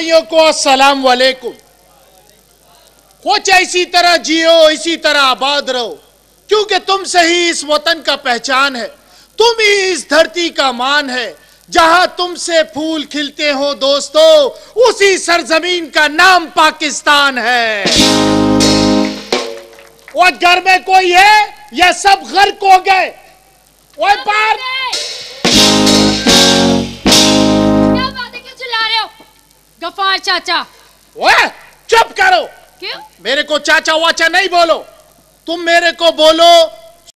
भाइयों को अस्सलाम वालेकुम। कुछ इसी तरह जियो, इसी तरह आबाद रहो, क्योंकि तुमसे ही इस वतन का पहचान है, तुम ही इस धरती का मान है। जहां तुमसे फूल खिलते हो दोस्तों, उसी सरजमीन का नाम पाकिस्तान है। और घर में कोई है या सब गर्क हो गए? ओए पार क्या बातें क्यों चिल्ला रहे हो गफार चाचा? ओए चुप करो। क्यों? मेरे को चाचा वाचा नहीं बोलो, तुम मेरे को बोलो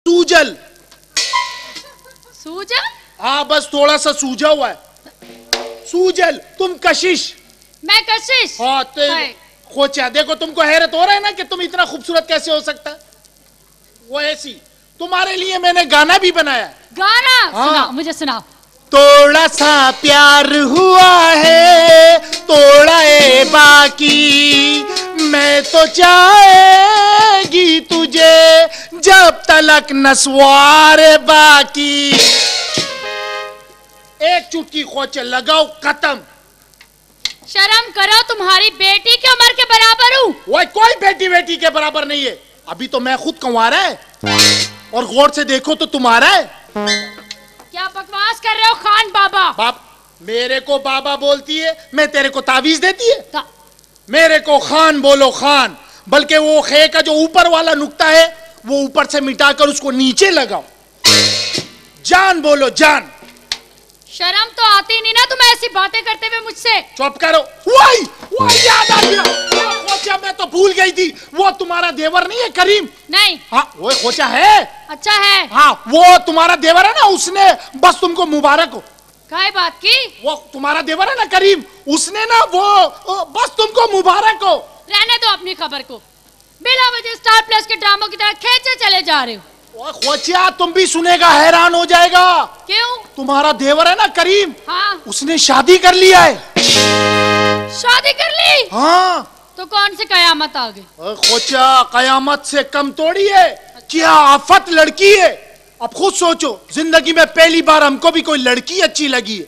सूजल। सूजल? हाँ, बस थोड़ा सा सूजा हुआ है। सूजल। तुम कशिश। मैं कशिश? हाँ खोचा। देखो तुमको हैरत हो रहा है ना कि तुम इतना खूबसूरत कैसे हो सकता है। वो ऐसी तुम्हारे लिए मैंने गाना भी बनाया। गाना? हाँ। सुनाओ, मुझे सुनाओ। थोड़ा सा प्यार हुआ है, थोड़ा है बाकी, मैं तो चाहेगी तुझे जब तलक नस्वार बाकी। एक चुटकी खोचे लगाओ, खत्म। शर्म करो, तुम्हारी बेटी की उम्र के बराबर हूँ। वो कोई बेटी बेटी के बराबर नहीं है। अभी तो मैं खुद कंवारा है, और गौर से देखो तो तुम्हारा है। क्या बकवास कर रहे हो खान बाबा? बाप मेरे को बाबा बोलती है, मैं तेरे को तावीज देती है। मेरे को खान बोलो खान, बल्कि वो खे का जो ऊपर वाला नुक्ता है वो ऊपर से मिटाकर उसको नीचे लगाओ। जान बोलो जान। शर्म तो आती नहीं ना तुम्हें ऐसी बातें करते हुए मुझसे? चुप करो। वही याद आ गया। खोचा, मैं तो भूल गई थी, वो तुम्हारा देवर नहीं है करीम? नहीं। हाँ वो खोचा है। अच्छा है। हाँ वो तुम्हारा देवर है ना, उसने बस तुमको मुबारक हो। काय बात की? वो तुम्हारा देवर है ना करीम, उसने ना वो बस तुमको मुबारक हो। रहने दो अपनी खबर को, बिना वजह स्टार प्लस के ड्रामों की तरह खींचे चले जा रहे हो। खोचिया तुम भी सुनेगा, हैरान हो जाएगा। क्यों? तुम्हारा देवर है ना करीम, हाँ। उसने शादी कर लिया है। शादी कर ली? हाँ। तो कौन सी कयामत आ गई? खोचा कयामत से कम थोड़ी है। क्या आफत लड़की है। अब खुद सोचो, जिंदगी में पहली बार हमको भी कोई लड़की अच्छी लगी है।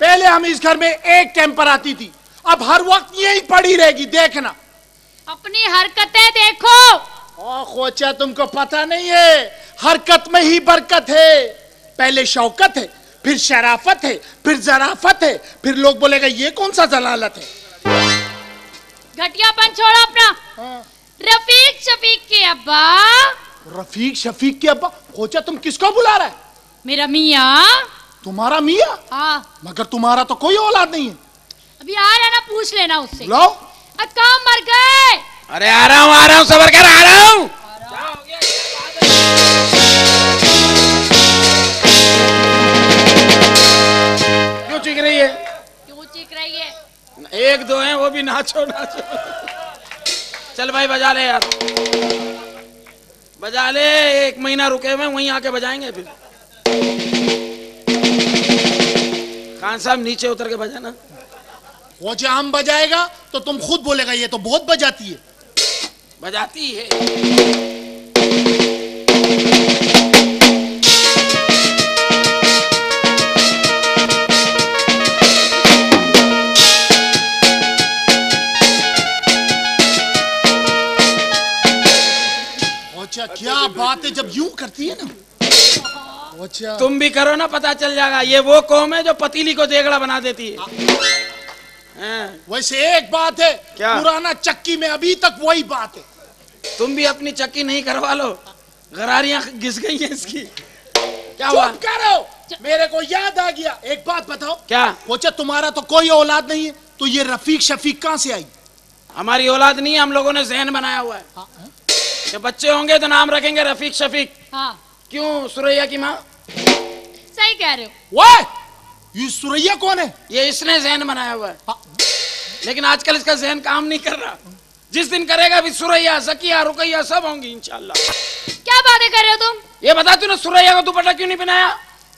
पहले हम इस घर में एक टाइम पर आती थी, अब हर वक्त यही पड़ी रहेगी। देखना अपनी हरकतें देखो। खोचा तुमको पता नहीं है, हरकत में ही बरकत है। पहले शौकत है, फिर शराफत है, फिर जराफत है, फिर लोग बोलेगा ये कौन सा जलालत है। घटियापन छोड़ो अपना। हाँ। रफीक शफीक के अब्बा। रफीक शफीक के अब्बा? खोचा तुम किसको बुला रहा है? मेरा मियाँ। तुम्हारा मियाँ? हाँ। मगर तुम्हारा तो कोई औलाद नहीं है। अभी आ रहा ना, पूछ लेना उससे। लो। काम मर गए। अरे आ रहा हूँ, सबर कर, आ रहा हूँ। क्यों चीख रही है? क्यों चीख रही है? एक दो हैं, वो भी नाचो नाचो। चल भाई बजा ले यार, बजा ले। 1 महीना रुके हुए, वहीं आके बजाएंगे फिर। खान साहब नीचे उतर के बजाना। वो जो हम बजाएगा तो तुम खुद बोलेगा ये तो बहुत बजाती है। बजाती है। अच्छा क्या बात है, जब यूं करती है ना। अच्छा तुम भी करो ना, पता चल जाएगा। ये वो कौम है जो पतीली को देगड़ा बना देती है। वैसे एक बात है, क्या? पुराना चक्की में अभी तक वही बात है। तुम भी अपनी चक्की नहीं करवा लो, गरारियां घिस गई हैं इसकी। क्या हुआ? चुप करो, मेरे को याद आ गया। एक बात बताओ। क्या? अच्छा तुम्हारा तो कोई औलाद नहीं है, तो ये रफीक शफीक कहां से आई? हमारी औलाद नहीं है, हम लोगों ने ज़हन बनाया हुआ है कि बच्चे होंगे तो नाम रखेंगे रफीक शफीक। हाँ। क्यों? सुरैया की माँ। सही कह रहे हो। वाह, ये सुरैया कौन है? ये इसने ज़हन बनाया हुआ है, लेकिन आजकल इसका ज़हन काम नहीं कर रहा। जिस दिन करेगा भी सुरैया, ज़किया, रुकैया सब होंगी इंशाल्लाह। क्या बातें कर रहे हो तुम? ये बता, तूने सुरैया को दुपट्टा क्यों नहीं पहनाया?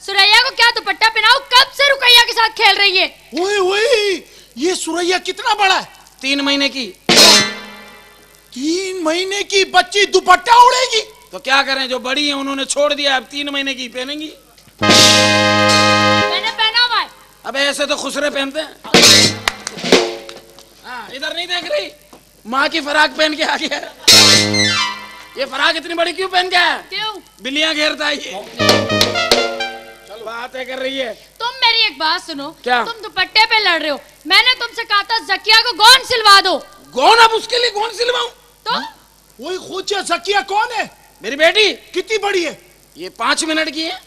सुरैया को क्या दुपट्टा पहनाओ? कब से रुकैया के साथ खेल रही है? ओए ये सुरैया कितना बड़ा है? 3 महीने की। 3 महीने की बच्ची दुपट्टा उड़ेगी? तो क्या करें, जो बड़ी है उन्होंने छोड़ दिया, अब 3 महीने की पहनेंगी। मैंने पहना हुआ है। अब ऐसे तो खुसरे पहनते हैं। इधर नहीं देख रही? माँ की फराक पहन के आ गया। ये फराक इतनी बड़ी क्यों पहन के आया? क्यों? बिल्लियां घेरता है ये। चल बातें कर रही है। तुम मेरी एक बात सुनो। क्या? तुम दुपट्टे पे लड़ रहे हो, मैंने तुमसे कहा था जकिया को गौन सिलवा दो। गौन? अब उसके लिए गौन सिलवाऊं? तो वही खोचा जकिया कौन है? मेरी बेटी। कितनी बड़ी है? ये 5 मिनट की है।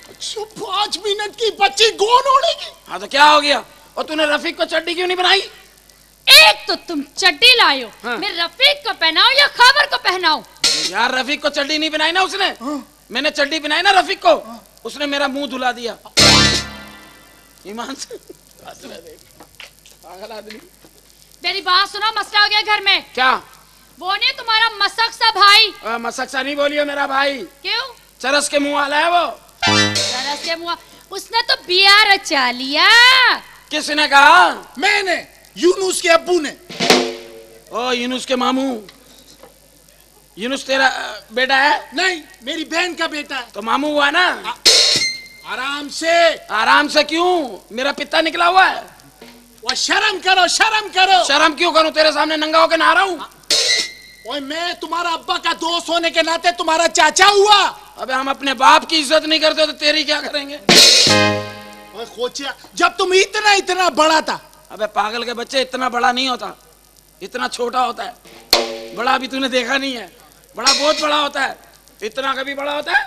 अच्छा 5 मिनट की बच्ची गौन ओढ़ेगी? हाँ तो क्या हो गया? और तूने रफीक को चड्डी क्यों नहीं बनाई? एक तो तुम चड्डी लाए हो, हाँ। मैं रफीक को पहनाऊं या खबर को पहनाऊं? यार रफीक को चड्डी नहीं बनाई ना उसने। हाँ। मैंने चड्डी बनाई ना रफीक को। उसने मेरा मुंह धुला दिया। ईमान से पागल आदमी। मेरी बात सुनो, मसला हो गया घर में। क्या? वो नहीं तुम्हारा मसक सा भाई। मसक्सा नहीं बोलियो मेरा भाई। क्यों? चरस के मुंह वाला है वो। चरस के मुंह, उसने तो बिया रचा लिया। किसने कहा? मैंने, यूनुस के अब्बू ने। ओ यूनुस के मामू। यूनुस तेरा बेटा है? नहीं, मेरी बहन का बेटा है। तो मामू हुआ ना। आराम से। आराम से क्यों? मेरा पिता निकला हुआ है। वो शर्म करो, शर्म करो। शर्म क्यों करूं? तेरे सामने नंगा होकर नहा रहा हूं। ओए मैं तुम्हारा अब्बा का दोस्त होने के नाते तुम्हारा चाचा हुआ। अबे हम अपने बाप की इज्जत नहीं करते तो तेरी क्या करेंगे? ओए खोचिया, जब तुम इतना इतना बड़ा था। अबे पागल के बच्चे, इतना बड़ा नहीं होता, इतना छोटा होता है। बड़ा भी तूने देखा नहीं है। बड़ा बहुत बड़ा होता है, इतना कभी बड़ा होता है?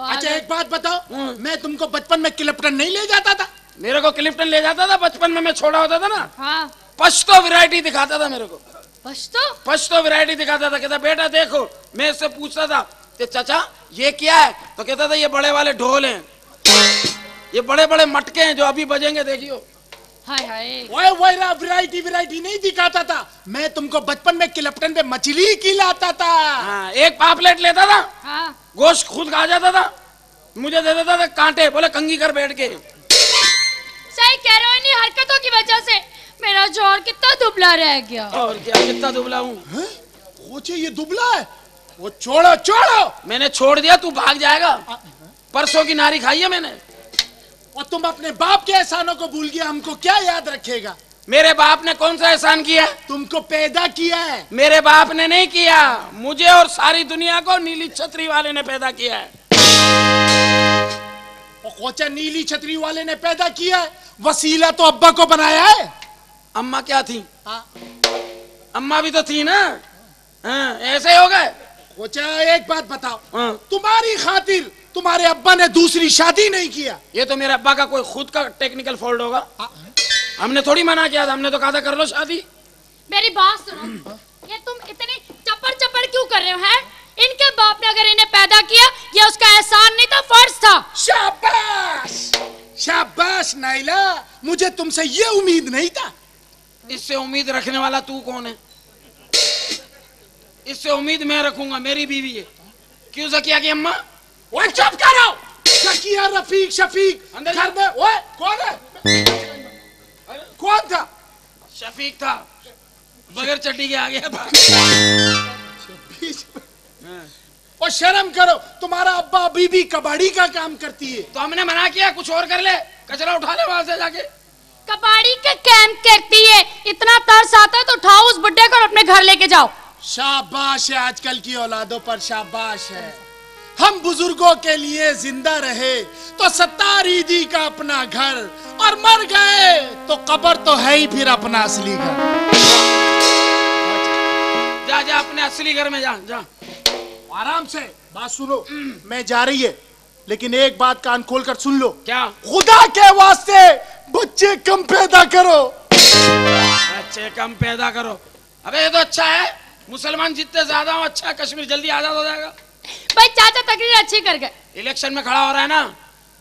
अच्छा एक बात बताओ, मैं तुमको बचपन में क्लिफ्टन नहीं ले जाता था? मेरे को क्लिफ्टन ले जाता था बचपन में, मैं छोटा होता था ना। हाँ। पश्तो वैरायटी दिखाता था मेरे को। पश्तो वैरायटी दिखाता था। कहता बेटा देखो, मैं इससे पूछता था कि चाचा ये क्या है? तो कहता था ये बड़े वाले ढोल हैं, ये बड़े बड़े मटके हैं जो अभी बजेंगे, देखियो। हाय हाय। ओए वैरायटी नहीं दिखाता था। मैं तुमको बचपन में क्लिफ्टन पे मछली खिलाता था। हाँ, एक पापलेट लेता था। हाँ। गोश्त खुद खा जाता था, मुझे दे देता था कांटे, बोले कंघी कर बैठ के। सही कह रहे हो, इन्हीं हरकतों की वजह से मेरा जोर कितना दुबला रह गया। और क्या, कितना दुबला हूँ? खोचे ये दुबला है। वो छोड़ो छोड़ो। मैंने छोड़ दिया, तू भाग जाएगा। परसों की नारी खाई है मैंने। और तुम अपने बाप के एहसानों को भूल गया, हमको क्या याद रखेगा? मेरे बाप ने कौन सा एहसान किया? तुमको पैदा किया है। मेरे बाप ने नहीं किया, मुझे और सारी दुनिया को नीली छतरी वाले ने पैदा किया है। खोचा नीली छतरी वाले ने पैदा किया है, वसीला तो अब्बा को बनाया है। अम्मा क्या थी? हाँ। अम्मा भी तो थी ना। हाँ, ऐसे हो गए। खोचा एक बात बताओ, हाँ। तुम्हारी खातिर तुम्हारे अब्बा ने दूसरी शादी नहीं किया? ये तो मेरे अब्बा का कोई खुद का टेक्निकल फॉल्ट होगा। हमने थोड़ी मना किया था, हमने तो कहा था कर लो शादी। मेरी बात सुनो, ये तुम इतने चपड़ चपड़ क्यों कर रहे हो? हैं? इनके बाप ने अगर इन्हें पैदा किया, ये उसका एहसान नहीं था, फर्ज था। शाबाश शाबाश नाइला, मुझे तुमसे ये उम्मीद नहीं था। इससे उम्मीद रखने वाला तू कौन है? इससे उम्मीद मैं रखूंगा, मेरी बीवी है। क्यों जकिया की अम्मा? ओए चुप करो। जकिया रफीक शफीक अंदर घर में। ओए कौन है? कौन था? शफीक था, बगैर चड्डी के आ गया था। और शर्म करो, तुम्हारा अब्बा बीबी कबाड़ी का काम करती है। तो हमने मना किया कुछ और कर ले, कचरा उठा ले वहां से जाके। कबाड़ी का काम करती है, इतना तरस आता है तो उठाओ उस बुड्ढे को और अपने घर लेके जाओ। शाबाश है, आजकल की औलादों पर शाबाश है। हम बुजुर्गों के लिए जिंदा रहे तो 70 ईदी का अपना घर, और मर गए तो कब्र तो है ही फिर अपना असली घर। जा जा अपने असली घर में जा जा। आराम से बात सुनो, मैं जा रही है, लेकिन एक बात कान खोल कर सुन लो। क्या? खुदा के वास्ते बच्चे कम पैदा करो। बच्चे कम पैदा करो? अबे ये तो अच्छा है, मुसलमान जितने ज्यादा हो अच्छा, कश्मीर जल्दी आजाद हो जाएगा। भाई चाचा तकरीर अच्छी कर गए। इलेक्शन में खड़ा हो रहा है ना,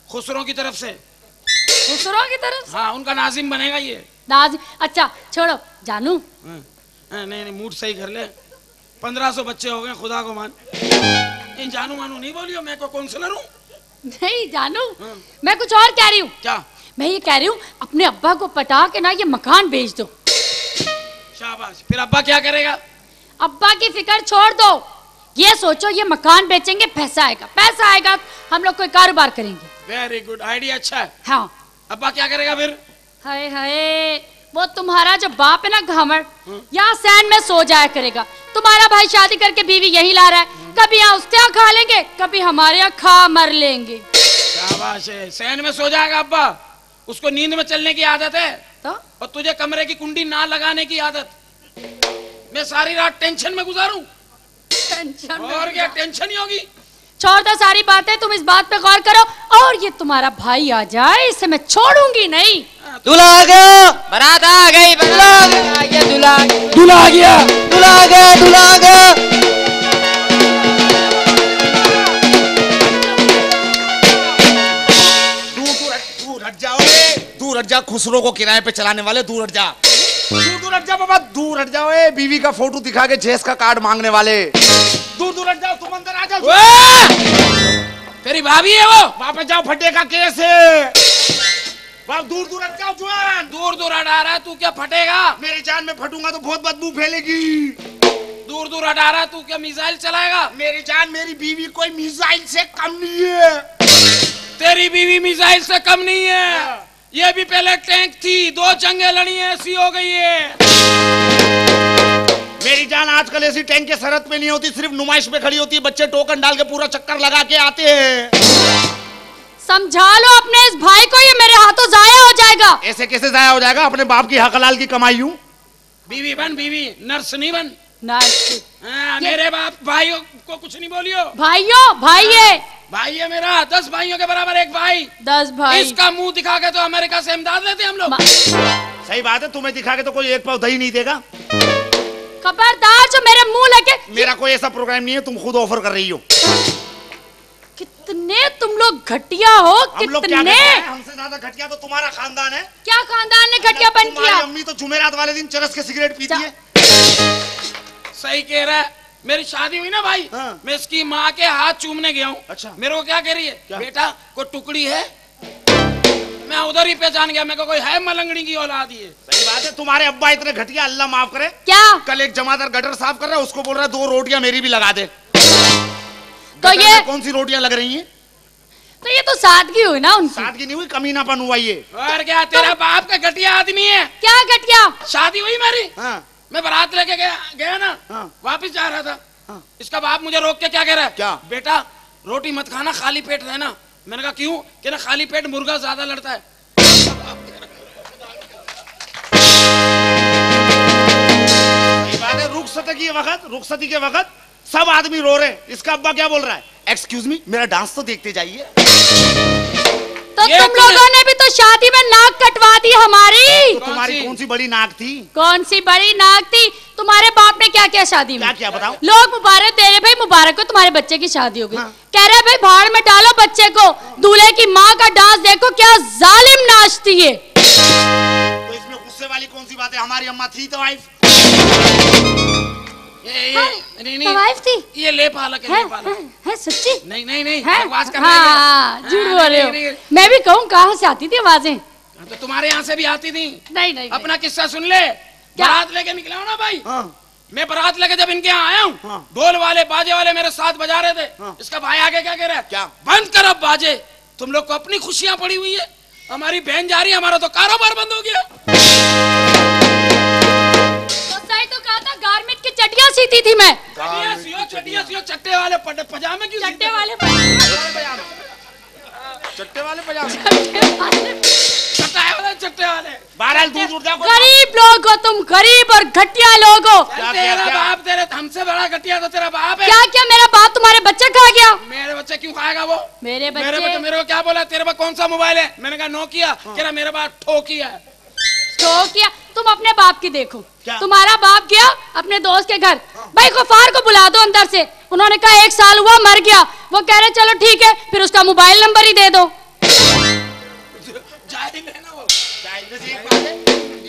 खुसरो की तरफ से। खुसरो की तरफ से? हाँ, उनका नाजिम बनेगा ये। नाजिम? अच्छा छोड़ो, जानू। नहीं नहीं, मूड सही कर ले। 1500 बच्चे हो गए, खुदा को मान। इन जानू मानू नहीं बोलियो, मैं को काउंसलर हूँ। नहीं जानू, मैं कुछ और कह रही हूँ। क्या? मैं ये कह रही हूँ, अपने अब्बा को पटा के ना ये मकान बेच दो। शाबाश। फिर अब्बा क्या करेगा? अब्बा की फिक्र छोड़ दो, ये सोचो ये मकान बेचेंगे, पैसा आएगा, पैसा आएगा हम लोग कोई कारोबार करेंगे। वेरी गुड आइडिया, अच्छा है। हाँ। अब्बा क्या करेगा फिर? हाय हाय, वो तुम्हारा जो बाप है ना घमंड, यहाँ सैन में सो जाया करेगा। तुम्हारा भाई शादी करके बीवी यही ला रहा है, कभी यहाँ उसके यहाँ खा लेंगे, कभी हमारे यहाँ खा मर लेंगे। शाबाश है, सैन में सो जाएगा अब्बा, उसको नींद में चलने की आदत है तो? और तुझे कमरे की कुंडी ना लगाने की आदत। मैं सारी रात टेंशन में गुजारूं? और क्या टेंशन ही होगी। छोड़ दो सारी बातें, तुम इस बात पे गौर करो। और ये तुम्हारा भाई आ जाए, इसे मैं छोड़ूंगी नहीं। दूल्हा आ गया, बारात आ गई, दूल्हा आ गया, दूल्हा आ गया, दूल्हा आ गया, दूल्हा आ गया, दूल्हा आ गया। दूर हट जाओ, दूर हट जा, खुसरो को किराए पे चलाने वाले, दूर हट जा, दूर हट जा बाबा, दूर हट जाओ। बीवी का फोटो दिखा के जेस का कार्ड मांगने वाले, दूर हट जाओ। तुम अंदर आ जाओ। तेरी भाभी है वो, वापस जाओ, फटे का केस है। दूर हट जाओ जवान। दूर हटा रहा है तू, क्या फटेगा? मेरी जान में फटूंगा तो बहुत बदबू फैलेगी। दूर हटा रहा है तू, क्या मिसाइल चलाएगा? मेरी जान, मेरी बीवी कोई मिसाइल से कम नहीं है। तेरी बीवी मिसाइल से कम नहीं है, ये भी पहले टैंक थी, 2 जंगें लड़ी हैं, ऐसी हो गई है। मेरी जान, आजकल ऐसी टैंक के सरहद पे नहीं होती, सिर्फ नुमाइश पे खड़ी होती है। बच्चे टोकन डाल के पूरा चक्कर लगा के आते हैं। समझा लो अपने इस भाई को, ये मेरे हाथों जाया हो जाएगा। ऐसे कैसे जाया हो जाएगा? अपने बाप की हक हलाल की कमाई हूँ। बीवी बन, बीवी, नर्स नहीं बन। नर्स? मेरे बाप भाइयों को कुछ नहीं बोलियो। भाइयों, भाई है, भाई है मेरा, 10 भाइयों के बराबर एक भाई। 10 भाई। इसका मुंह दिखा के तो अमेरिका से इमदाद लेते हम लोग। सही बात है, तुम्हें दिखा के तो कोई एक पाव दही नहीं देगा। खबरदार जो मेरे मुंह लगे। मेरा कोई ऐसा प्रोग्राम नहीं है, तुम खुद ऑफर कर रही हो। कितने तुम लोग घटिया हो, कितने। हमसे ज्यादा घटिया तो तुम्हारा खानदान है। क्या खानदान ने घटियापन किया? अम्मी तो जुमेरात वाले दिन चरस के सिगरेट पीती है। सही कह रहा है। मेरी शादी हुई ना भाई, हाँ। मैं इसकी माँ के हाथ चूमने गया हूँ। अच्छा। मेरे को क्या कह रही है, बेटा कोई टुकड़ी है? मैं उधर ही पहचान गया, मेरे को कोई है मलंगड़ी की औलाद ही है। सही बात है, तुम्हारे अब्बा इतने घटिया, अल्लाह माफ करे। क्या? कल एक जमादार गटर साफ कर रहा है, उसको बोल रहा है 2 रोटियां मेरी भी लगा दे। तो ये कौन सी रोटियां लग रही हैं? तो ये तो सादगी हुई ना उनकी। सादगी नहीं हुई, कमीनापन हुआ ये। और क्या, तेरा बाप का घटिया आदमी है। क्या घटिया? शादी हुई मेरी, हाँ। मैं बारात लेके गया ना, हाँ। वापिस जा रहा था। हाँ। इसका बाप मुझे रोक के क्या कह रहा है, क्या? बेटा रोटी मत खाना, खाली पेट रहना। मैंने कहा क्यों? कि ना खाली पेट मुर्गा ज्यादा लड़ता है। रुखसती के वक्त सब आदमी रो रहे, इसका अब्बा क्या बोल रहा है, एक्सक्यूज मी, मेरा डांस तो देखते जाइए। तो तुम लोगों ने भी तो शादी में नाक कटवा दी हमारी। तो तुम्हारी कौन सी बड़ी नाक थी? कौन सी बड़ी नाक थी? तुम्हारे बाप ने क्या किया शादी में? क्या क्या बताओ? लोग मुबारक दे रहे, भाई मुबारक हो तुम्हारे बच्चे की शादी हो गई। हाँ। कह रहे भाई भाड़ में डालो बच्चे को, दूल्हे की माँ का डांस देखो क्या जालिम नाचती है। तो इसमें गुस्से वाली कौन सी बात है? हमारी अम्मा थी तो वाइफ। वाइफ थी? ये ले पालक है, है सच्ची? नहीं नहीं नहीं, है? बकवास कर हाँ, झूठ बोल रहे हो। मैं भी कहूँ कहाँ से आती थी आवाजें? तो तुम्हारे यहाँ से भी आती थी। नहीं नहीं, अपना किस्सा सुन ले। बारात लेके निकला हूँ ना भाई, मैं बारात लेके जब इनके यहाँ आया हूँ, ढोल वाले बाजे वाले मेरे साथ बजा रहे थे। इसका भाई आगे क्या कह रहा है, क्या बंद कर अब बाजे, तुम लोग को अपनी खुशियाँ पड़ी हुई है, हमारी बहन जा रही है, हमारा तो कारोबार बंद हो गया। गारमेंट की चटिया सीती थी मैं। चटिया सियो, चट्टे वाले पजामे क्यों? चट्टे वाले चट्टे वाले बहरहाल दूध उठ जाओ। गरीब लोग हो तुम, गरीब और घटिया लोग हो। तेरा बाप, तेरे हमसे बड़ा घटिया तो तेरा बाप है। क्या क्या मेरा बाप तुम्हारे बच्चे खा गया? मेरे बच्चे क्यों खाएगा वो? मेरे बच्चे मेरे को क्या बोला, तेरे पास कौन सा मोबाइल है? मैंने कहा नोकिया। कह रहा मेरे पास ठोकिया है। ठोकिया? तुम अपने बाप की देखो। क्या? तुम्हारा बाप गया अपने दोस्त के घर, भाई गफार को बुला दो अंदर से। उन्होंने कहा 1 साल हुआ मर गया। वो कह रहे चलो ठीक है, फिर उसका मोबाइल नंबर ही दे दो।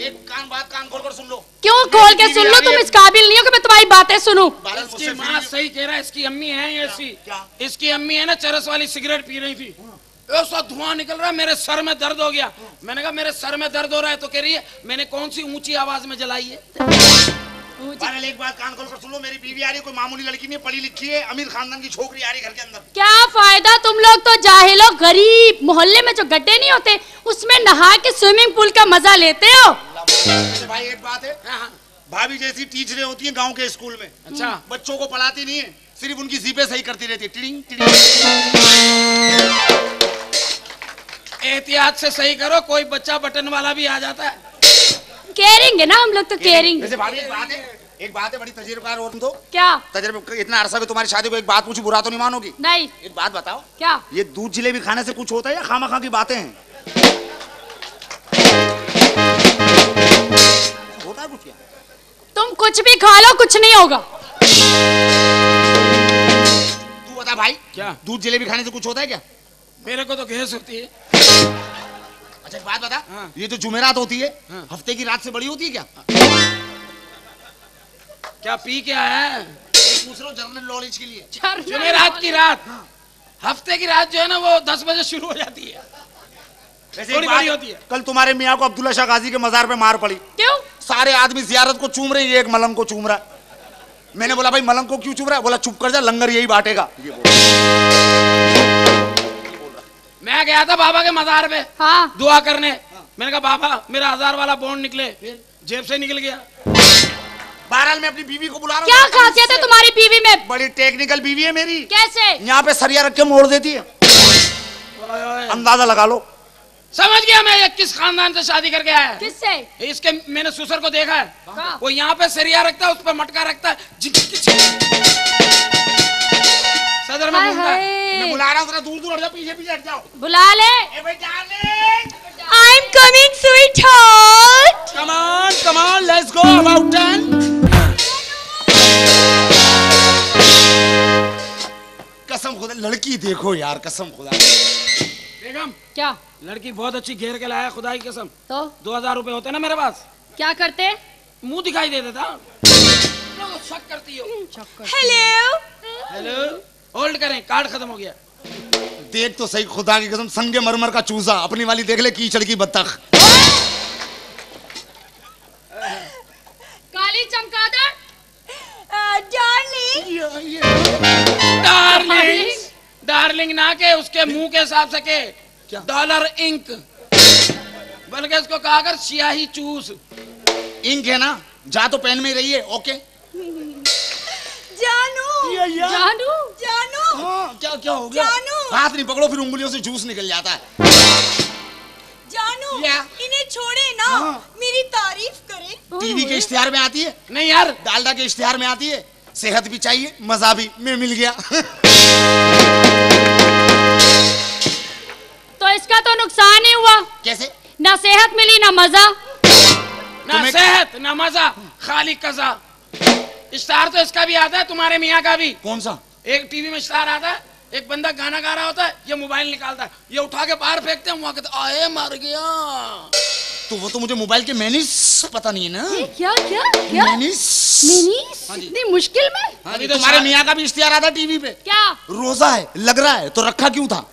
एक कान खोल कर सुन लो। क्यों खोल के सुन लो? तुम इस काबिल नहीं हो कि मैं तुम्हारी बातें सुनूं। इसकी माँ सही कह रहा है, इसकी अम्मी है ऐसी। इसकी अम्मी है ना, चरस वाली सिगरेट पी रही थी, ऐसा धुआं निकल रहा है, मेरे सर में दर्द हो गया। मैंने कहा मेरे सर में दर्द हो रहा है, तो कह रही है मैंने कौन सी ऊंची आवाज में जलाई है। एक बात कान खोल कर सुन लो, मेरी बीवी आ रही, कोई मामूली लड़की नहीं, पढ़ी लिखी है, अमीर खानदान की छोकरी आ रही घर के अंदर। क्या फायदा, तुम लोग तो जाहिल हो, गरीब। मोहल्ले में जो गड्ढे नहीं होते उसमें नहा के स्विमिंग पूल का मजा लेते हो। भाई एक बात है, हाँ। भाभी जैसी टीचरें होती हैं गांव के स्कूल में, अच्छा, बच्चों को पढ़ाती नहीं है, सिर्फ उनकी जीपें सही करती रहती है। Tiding tiding. एहतियात से सही करो, कोई बच्चा बटन वाला भी आ जाता है। केयरिंग है ना हम लोग तो, केयरिंग। वैसे भाभी एक बात है बड़ी तजुर्बेकार और तुम तो क्या? तजुर्बे इतना अरसा भी तुम्हारी शादी को, एक बात पूछी बुरा तो नहीं मानोगी? नहीं। एक बात बताओ, क्या? ये दूध जलेबी खाने से कुछ होता है या खामा की बातें हैं? होता है कुछ क्या? तुम कुछ भी खा लो, कुछ नहीं होगा। तू बता भाई, क्या? दूध जलेबी खाने से कुछ होता है क्या? मेरे को तो गैस होती है। अच्छा एक बात बता, हाँ। ये जो जुमेरात होती है, हाँ। हफ्ते की रात से बड़ी होती है क्या? क्या पी क्या है? पूछ रहा हूं जनरल नॉलेज के लिए। जुमेरात की रात, हफ्ते की रात जो है ना वो 10 बजे शुरू हो जाती है, वैसे थोड़ी एक बात, बड़ी होती है। कल तुम्हारे मियाँ को अब्दुल्ला शाह गाजी के मजार पे मार पड़ी। क्यों? सारे आदमी जियारत को चूम रहे, ये एक मलंग को चूम रहा है। मैंने बोला भाई मलंग को क्यों चूम रहा है? बोला चुप कर जा, लंगर यही बांटेगा। ये बोला। मैं गया था बाबा के मजार पे हाँ। दुआ करने। मैंने कहा बाबा मेरा 1000 वाला बॉन्ड निकले, जेब से निकल गया। बहरहाल मैं अपनी बीवी को बुला रहा हूं। क्या खासियत है तुम्हारी बीवी में? बड़ी टेक्निकल बीवी है मेरी। कैसे? यहाँ पे सरिया रख के मोड़ देती है, अंदाजा लगा लो। समझ गया मैं, ये किस खानदान से शादी करके आया है। किससे? इसके मैंने ससुर को देखा है, कहाँ? वो यहाँ पे सरिया रखता है, उस पर मटका रखता है, सदर में हाय घूमता है। हाय। मैं बुला रहा हूँ, जरा दूर दूर हट जाओ, पीछे पीछे हट जाओ। बुला ले। ए भाई darling, I am coming sweet heart. Come on let's go about 10। कसम खुदा, लड़की देखो यार, कसम खुदा। बेगम क्या? लड़की बहुत अच्छी घेर के लाया, खुदा की कसम। तो 2000 रुपए होते ना मेरे पास, क्या करते? मुंह दिखाई दे देता। लोग शक करती हो। हेलो। हेलो, होल्ड करें, कार्ड खत्म हो गया। देख तो सही, खुदा की कसम, संगे मरमर का चूजा। अपनी वाली देख ले, कीचड़ की बत्तख। काली चमगादड़। डार्लिंग। डार्लिंग, डार्लिंग ना के उसके मुंह के हिसाब से के डॉलर इंक, बल्कि इसको कहा कर स्याही चूस। इंक है ना, जा तो पेन में रही है। ओके जानू। जानू। जानू। हाँ, क्या क्या हो गया? जानू। हाथ नहीं पकड़ो, फिर उंगलियों से जूस निकल जाता है। जानू, क्या? इन्हें छोड़े ना, मेरी तारीफ करें। टीवी के इश्तिहार में आती है, नहीं यार, डालडा के इश्तिहार में आती है। सेहत भी चाहिए, मजा भी, मैं मिल गया। तो इसका तो नुकसान ही हुआ। कैसे? ना सेहत मिली ना मजा। ना सेहत ना मजा, खाली कजा। इश्तार तो इसका भी आता है, तुम्हारे मियाँ का भी। कौन सा? एक टीवी में इश्तार आता है, एक बंदा गाना गा रहा होता है, ये मोबाइल निकालता है, ये उठा के बाहर फेंकते हैं, वहां कहते आए मर गया। तो वो तो मुझे मोबाइल के मैनिस पता नहीं है ना। क्या क्या क्या? मैनिस। इतनी मुश्किल में? हाँ जी, तुम्हारे मियाँ का भी इश्तिहार आता टीवी पे। क्या? रोजा है, लग रहा है, तो रखा क्यों था?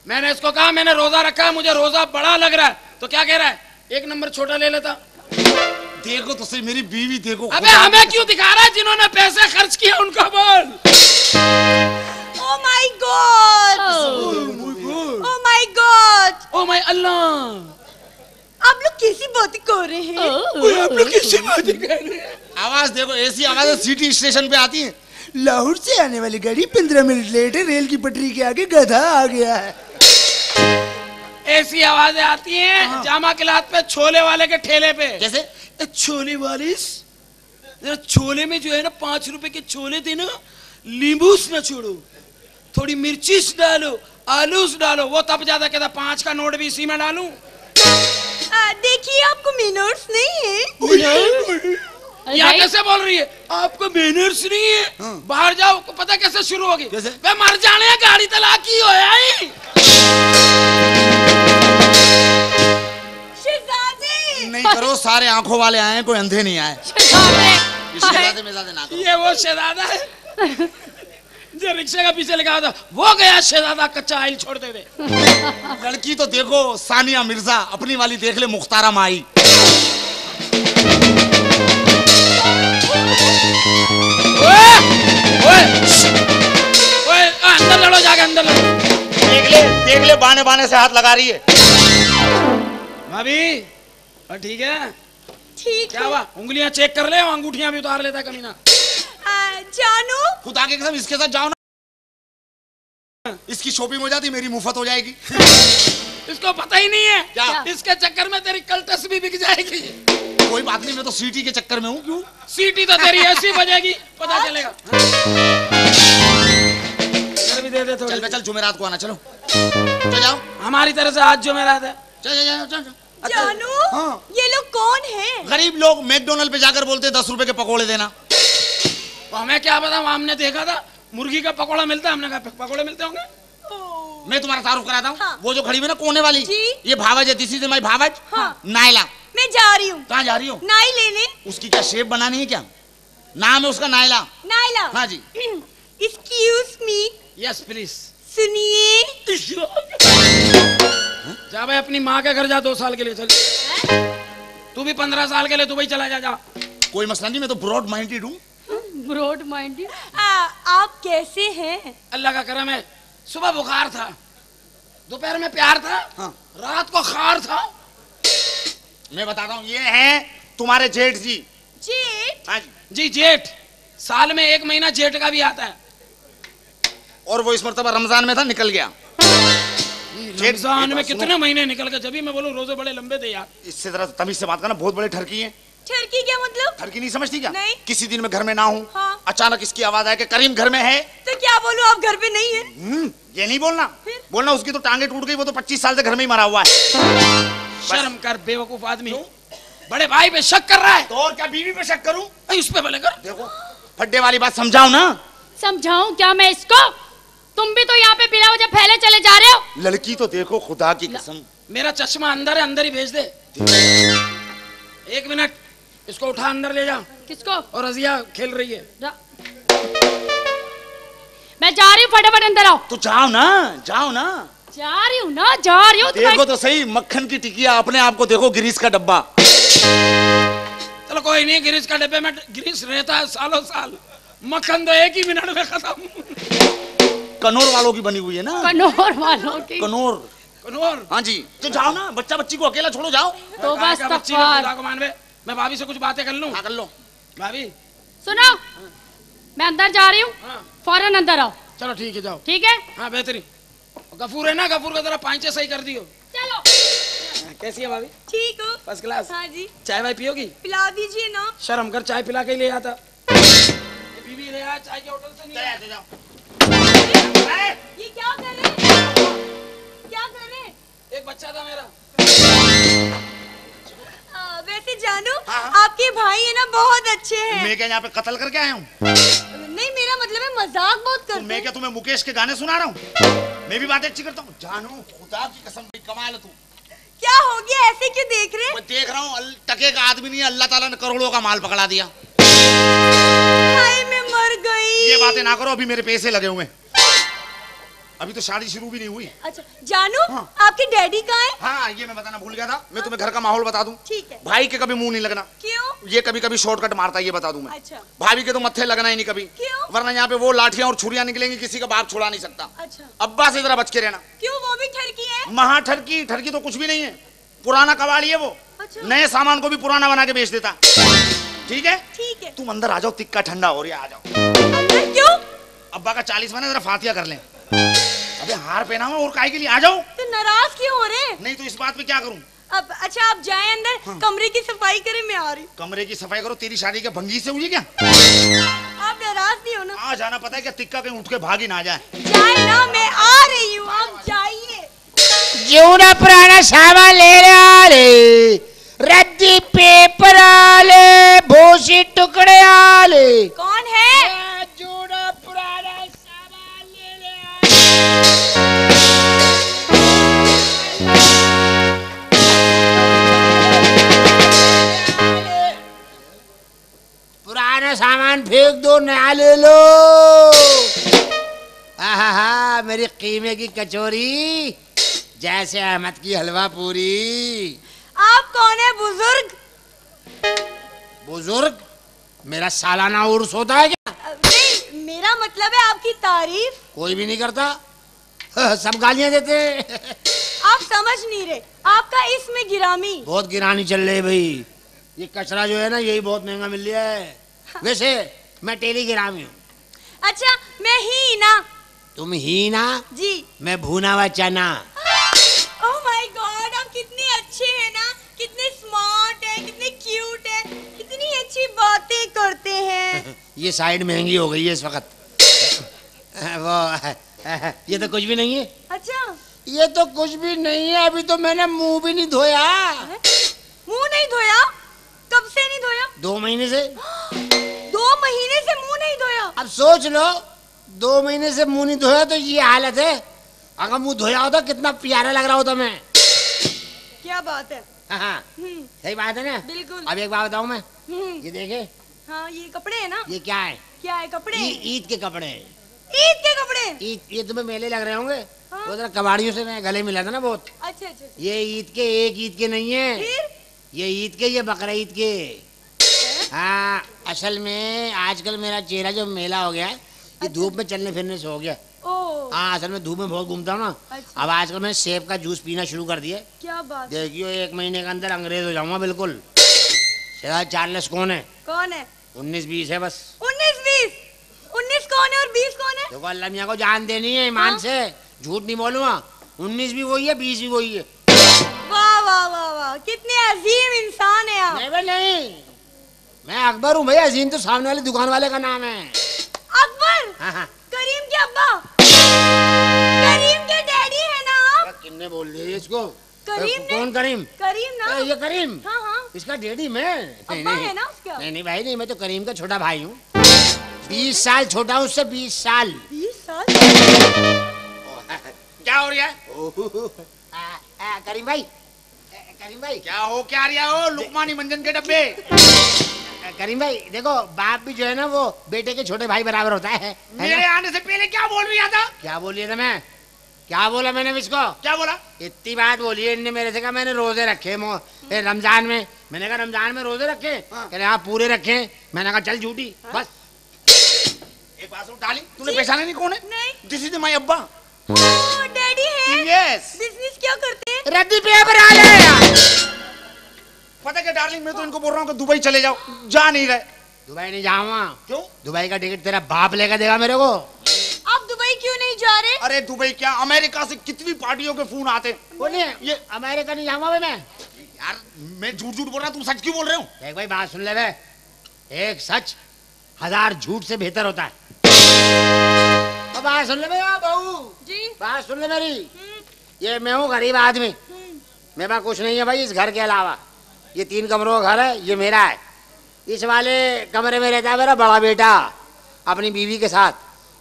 मैंने इसको कहा मैंने रोजा रखा है, मुझे रोजा बड़ा लग रहा है, तो क्या कह रहा है, 1 नंबर छोटा ले लेता। देखो तो सही, मेरी बीवी देखो। अबे हमें क्यों दिखा रहा है? जिन्होंने पैसे खर्च किए उनका बोल। Oh my God! Oh my God! Oh my Allah, आप लोग कैसी बातें कर रहे हैं? आप लोग कैसे बातें कर रहे हैं? आवाज देखो, ऐसी आवाज सिटी स्टेशन पे आती है। लाहौर से आने वाली गाड़ी 15 मिनट लेट है, रेल की पटरी के आगे गधा आ गया है। ऐसी आवाजें आती हैं जामा किलात पे, छोले वाले के ठेले पे। कैसे? छोले वाले, जरा छोले में जो है ना 5 रुपए के छोले थे ना, नींबूस ना छोड़ो, थोड़ी मिर्ची डालो, आलूस डालो। वो तब ज्यादा कहता 5 का नोट भी इसी में डालूं। देखिए आपको मिनट्स नहीं है। यहाँ कैसे बोल रही है? आपको मैनर्स नहीं है? बाहर जाओ, पता कैसे शुरू होगी? कैसे? वे मर जाने, गाड़ी तलाकी हो आई। नहीं करो, सारे आंखों वाले आए, कोई अंधे नहीं आए। शहजादे मिजादे ना करो। ये वो शहजादा है जो रिक्शे का पीछे लगा था, वो गया शहजादा, कच्चा आइल छोड़ दे दे। लड़की तो देखो, सानिया मिर्जा। अपनी वाली देख ले, मुख्तारा माई। अंदर लड़ो, जाके अंदर लड़ो। देख ले बाने बाने से हाथ लगा रही है। भाभी ठीक है, ठीक क्या है। हुआ? उंगलियां चेक कर ले और अंगूठियां भी उतार लेता कमीना। जानू खुदा की कसम इसके साथ जाओ ना, इसकी शॉपिंग हो जाती, मेरी मुफ्त हो जाएगी। इसको पता ही नहीं है क्या? इसके चक्कर में तेरी कल तस्वीर बिक जाएगी। कोई बात नहीं, मैं तो सीटी के चक्कर में हूँ। क्यों? सीटी तो तेरी ऐसी बजेगी पता चलेगा। भी दे दे थोड़ी। चल बे चल, जुमेरात को आना, चलो चल जाओ। हमारी तरफ से आज जुमेरात है। चल चल चल चल, चल। जानू हाँ। ये लोग कौन हैं? गरीब लोग मैकडोनल्ड पे जाकर बोलते हैं 10 रुपए के पकोड़े देना। तो हमें क्या पता, हमने देखा था मुर्गी का पकोड़ा मिलता है, हमने कहा पकोड़े मिलते होंगे। मैं तुम्हारा तारुफ कराता हूँ। हाँ। वो जो खड़ी हुई ना कोने वाली, जी। ये भावज है, दिस इज माय भावज। हाँ। नायला। मैं जा रही हूँ। कहाँ जा रही हो? नाई लेने। उसकी क्या शेप बनानी है क्या? नाम है उसका नायला। नाइला। हाँ जी। Excuse me. Yes please. सुनिए। जा भाई अपनी माँ के घर जा 2 साल के लिए। चल तू भी 15 साल के लिए दुबई चला जा। कोई मसला नहीं, मैं तो ब्रॉड माइंडेड हूँ। Broad minded. आप कैसे हैं? अल्लाह का करम है। सुबह बुखार था, दोपहर में प्यार था, हाँ। रात को खार था। मैं बताता हूँ, ये हैं तुम्हारे जेठ जी। जेठ? हाँ जी। जी जेठ, साल में 1 महीना जेठ का भी आता है। और वो इस मरतबा रमजान में था, निकल गया। रमजान में कितने महीने निकल गए, जब भी मैं बोलूं रोजे बड़े लंबे थे यार। इससे जरा तमीज से बात करना, बहुत बड़े ठरकी हैं। ठरकी क्या मतलब? ठरकी नहीं समझती क्या? नहीं। किसी दिन मैं घर में ना हूँ, हाँ। अचानक इसकी आवाज आए कि करीम घर में है। तो क्या बोलूं, आप घर पे नहीं है? ये नहीं बोलना। फिर? बोलना उसकी तो टांगे टूट गई, वो तो 25 साल से घर में ही मरा हुआ है। शर्म कर बेवकूफ आदमी, बड़े भाई पे शक कर रहा है। तो और क्या बीवी पे शक करूं? उस पे भले कर। देखो फड्डे वाली बात समझाओ ना। समझाऊं क्या मैं इसको? तुम भी तो यहाँ पे बिना वजह फैले चले जा रहे हो। लड़की तो देखो, खुदा की कसम। मेरा चश्मा अंदर है, अंदर ही भेज दे। 1 मिनट, इसको उठा अंदर ले जा। किसको? और रजिया खेल रही है। मैं जा रही हूँ, फटाफट अंदर आओ। तो जाओ ना, जाओ ना। जा रही हूँ ना, जा रही हूँ। देखो तो सही, मक्खन की टिकिया, अपने आप को देखो गिरीश का डब्बा। चलो कोई नहीं, गिरीश का डब्बे में गिरीश रहता है सालों साल, मक्खन तो 1 ही मिनट में खत्म। कनौर वालों की बनी हुई है ना। कनौर वालों की। कनौर। कनौर। हाँ जी। तो जाओ ना, बच्चा बच्ची को अकेला छोड़ो, जाओ। तो बस बच्ची ने खुदा को मान बे। मैं भाभी से कुछ बातें कर लूं। हाँ कर लो। भाभी सुनो, मैं अंदर जा रही हूँ, हाँ। फौरन अंदर आओ। चलो ठीक है, जाओ। ठीक है? हाँ बेहतरीन। गफूर है ना, गफूर का जरा पांचे सही कर दियो। चलो। कैसी है भाभी? ठीक हो? First class. हाँ जी। चाय वाय पियोगी? पिला दीजिए ना। शर्म कर, चाय पिला के ले आता। बीवी ले आ, चाय के होटल से नहीं आया। जाओ। ये क्या कर रहे हैं? क्या कर रहे हैं? एक बच्चा था मेरा। वैसे जानू, हाँ। आपके भाई है ना बहुत अच्छे हैं। मैं क्या यहाँ पे कत्ल करके आया हूँ? नहीं, मेरा मतलब है मजाक बहुत तो करते मैं हैं। क्या तुम्हें मुकेश के गाने सुना रहा हूँ? मैं भी बातें अच्छी करता हूँ। जानू खुदा की कसम, भाई कमाल है तू। क्या हो गया, ऐसे क्यों देख रहे हैं? मैं देख रहा हूँ, टके का आदमी नहीं है, अल्लाह ताला ने करोड़ों का माल पकड़ा दिया। हाय मैं मर गई। ये बातें ना करो, अभी मेरे पैसे लगे हुए हैं। अभी तो शादी शुरू भी नहीं हुई। अच्छा जानू, हाँ। आपके डैडी कहाँ है? हाँ ये मैं बताना भूल गया था। मैं तुम्हें घर का माहौल बता दूं। ठीक है। भाई के कभी मुंह नहीं लगना। क्यों? ये कभी कभी शॉर्टकट मारता है, ये बता दूं मैं। अच्छा। भाभी के तो मत्थे लगना ही नहीं कभी। क्यों? वरना यहाँ पे वो लाठियां और छुरियां निकलेंगी, किसी का बाप छुड़ा नहीं सकता। अच्छा। अब्बा से जरा बच के रहना। क्यों, वो भी ठरकी है? महा ठरकी ठरकी तो कुछ भी नहीं है, पुराना कबाड़ी है वो। अच्छा। नए सामान को भी पुराना बना के बेच देता। ठीक है, ठीक है। तुम अंदर आ जाओ, तिक्का ठंडा हो रहा है, आ जाओ। अंदर क्यों? अब्बा का 40 बना, जरा फातिया कर लें। अबे हार पहना हुआ और काहे के लिए, आ जाओ। तो नाराज क्यों हो रहे हैं? नहीं तो इस बात पे क्या करूं? अब अच्छा आप जाएं अंदर। हाँ। कमरे की सफाई करें, मैं आ रही हूँ। कमरे की सफाई करो, तेरी शादी के भंगी से हुई है क्या? आप नाराज नहीं हो ना? आ जाना, पता है क्या, तिक्का कहीं उठ के भागी ना जाए। जाए ना, मैं आ रही हूँ, आप जाइए। क्यों ना पुराना सामान ले रे, रद्दी पेपर आले, भूसी टुकड़े आले। कौन है? जोड़ा पुराना सामान ले ले। पुराना सामान फेंक दो, नया ले लो। आहा, मेरी कीमे की कचौरी, जैसे अहमद की हलवा पूरी। आप कौन है बुजुर्ग? बुजुर्ग? मेरा सालाना उर्स होता है क्या? नहीं, मेरा मतलब है आपकी तारीफ। कोई भी नहीं करता, सब गालियां देते। आप समझ नहीं रहे, आपका इसम में गिरामी। बहुत गिरानी चल रही है भाई, ये कचरा जो है ना यही बहुत महंगा मिल रहा है। वैसे मैं टेलीग्रामी हूँ। अच्छा मैं ही ना। तुम ही ना? जी। मैं भुना हुआ चना। ओह माय गॉड, आप कितने अच्छे हैं ना, कितने स्मार्ट हैं, कितने क्यूट हैं, कितनी अच्छी बातें करते हैं। ये साइड महंगी हो गई है इस वक्त। वो ये तो कुछ भी नहीं है। अच्छा ये तो कुछ भी नहीं है, अभी तो मैंने मुंह भी नहीं धोया। मुंह नहीं धोया? कब से नहीं धोया? 2 महीने से। 2 महीने से मुंह नहीं धोया? अब सोच लो, 2 महीने से मुंह नहीं धोया तो ये हालत है। अगर मुंह धोया होता कितना प्यारा लग रहा होता मैं। क्या बात है। हाँ सही बात है ना। बिल्कुल। अब एक बात बताऊं मैं, ये देखे। हाँ ये कपड़े है ना। ये क्या है? क्या है कपड़े? ईद के कपड़े। ईद के कपड़े? ईद, ये तुम्हें मेले लग रहे होंगे। हाँ? वो जरा कबाड़ियों से मैं गले मिला था ना बहुत। अच्छा अच्छा। ये ईद के, एक ईद के नहीं है। फिर? ये ईद के, ये बकरा ईद के। हाँ असल में आजकल मेरा चेहरा जो मेला हो गया है, ये धूप में चलने फिरने से हो गया। ओह हाँ असल में धूप में बहुत घूमता हूँ ना। अच्छा। अब आजकल मैं सेब का जूस पीना शुरू कर दिया। क्या बात। देखियो 1 महीने के अंदर अंग्रेज हो जाऊंगा बिल्कुल। चार्ल्स कौन है? कौन है? 19-20 है बस। 19-20? 19 कौन है और 20 कौन है? देखो अल्लाह मियाँ को जान देनी है ईमान हाँ? से, झूठ नहीं बोलूँगा। 19 भी वही है, 20 भी वही है। वाह वाह वाह वाह, कितने अजीम इंसान है आप। नहीं भाई नहीं, मैं अकबर हूँ भैया। अजीम तो सामने वाली दुकान वाले का नाम है। अकबर? हाँ। करीम के अब्बा? करीम के डैडी है ना आप? किसने बोल दिया इसको? करीम ने? कौन करीम? करीम ना। ये करीम? हाँ हाँ। इसका डैडी मैं? अब्बा है ना उसका? नहीं भाई नहीं, मैं तो करीम का छोटा भाई हूँ। 20 साल छोटा हूँ उससे, 20 साल। 20 साल? क्या हो रहा है? करीम भाई, करीम भाई क्या हो क्या रहा हो? लुकमानी मंजन के डब्बे। करीम भाई देखो, बाप भी जो है ना वो बेटे के छोटे भाई बराबर होता है मेरे आने से पहले क्या बोल रहा था? क्या बोलिए था मैं? क्या बोला मैंने इसको? क्या बोला? इतनी बात बोली है इनने मेरे से, कहा मैंने रोजे रखे रमजान में। मैंने कहा रमजान में रोजे रखे? कह रहे आप पूरे रखे। मैंने कहा चल झूठी। बस एक बात सुन डाली, तूने पहचाना नहीं कौन है? नहीं। दिस इज माय अब्बा। ओह डैडी है? यस। बिजनेस क्या करते हैं? रद्दी पेपर आ ले। पता क्या डार्लिंग, मैं तो इनको बोल रहा हूँ कि दुबई चले जाओ, जा नहीं रहे। दुबई नहीं जाऊंगा। क्यों? दुबई का टिकट तेरा बाप लेकर देगा मेरे को। आप दुबई क्यों नहीं जा रहे? अरे दुबई क्या, अमेरिका से कितनी पार्टियों के फोन आते हैं। बोलिए ये अमेरिका नहीं जाऊंगा भाई मैं। यार मैं झूठ झूठ बोल रहा हूँ, तुम सच क्यों बोल रहे हो? देख भाई बात सुन ले बे, एक सच 1000 झूठ से बेहतर होता है। तो बात सुन ले भैया बहू जी। बात सुन ले मेरी। ये मैं हूँ गरीब आदमी, मेरे पास कुछ नहीं है भाई इस घर के अलावा। ये 3 कमरों का घर है, ये मेरा है। इस वाले कमरे में रहता है मेरा बड़ा बेटा अपनी बीवी के साथ,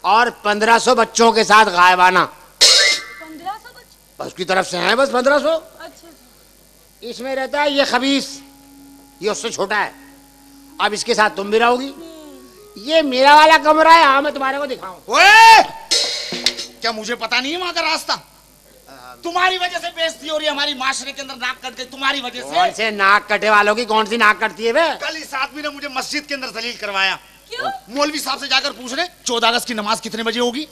और 1500 बच्चों के साथ गायबाना। 1500 बच्चे? उसकी तरफ से हैं बस 1500। अच्छा। इसमें रहता है ये खबीस, ये उससे छोटा है। अब इसके साथ तुम भी रहोगी। ये मेरा वाला कमरा है। हाँ मैं तुम्हारे को दिखाऊं। ओए! क्या मुझे पता नहीं है वहां का रास्ता? तुम्हारी वजह से बेइज्जती हो रही है हमारी माशरे के अंदर, नाक कट गई तुम्हारी वजह से। कौन से नाक कटे वालों की कौन सी नाक कटती है बे? कल इस आदमी ने मुझे मस्जिद के अंदर जलील करवाया। क्यों? मौलवी साहब से जाकर पूछ रहे 14 अगस्त की नमाज कितने बजे होगी।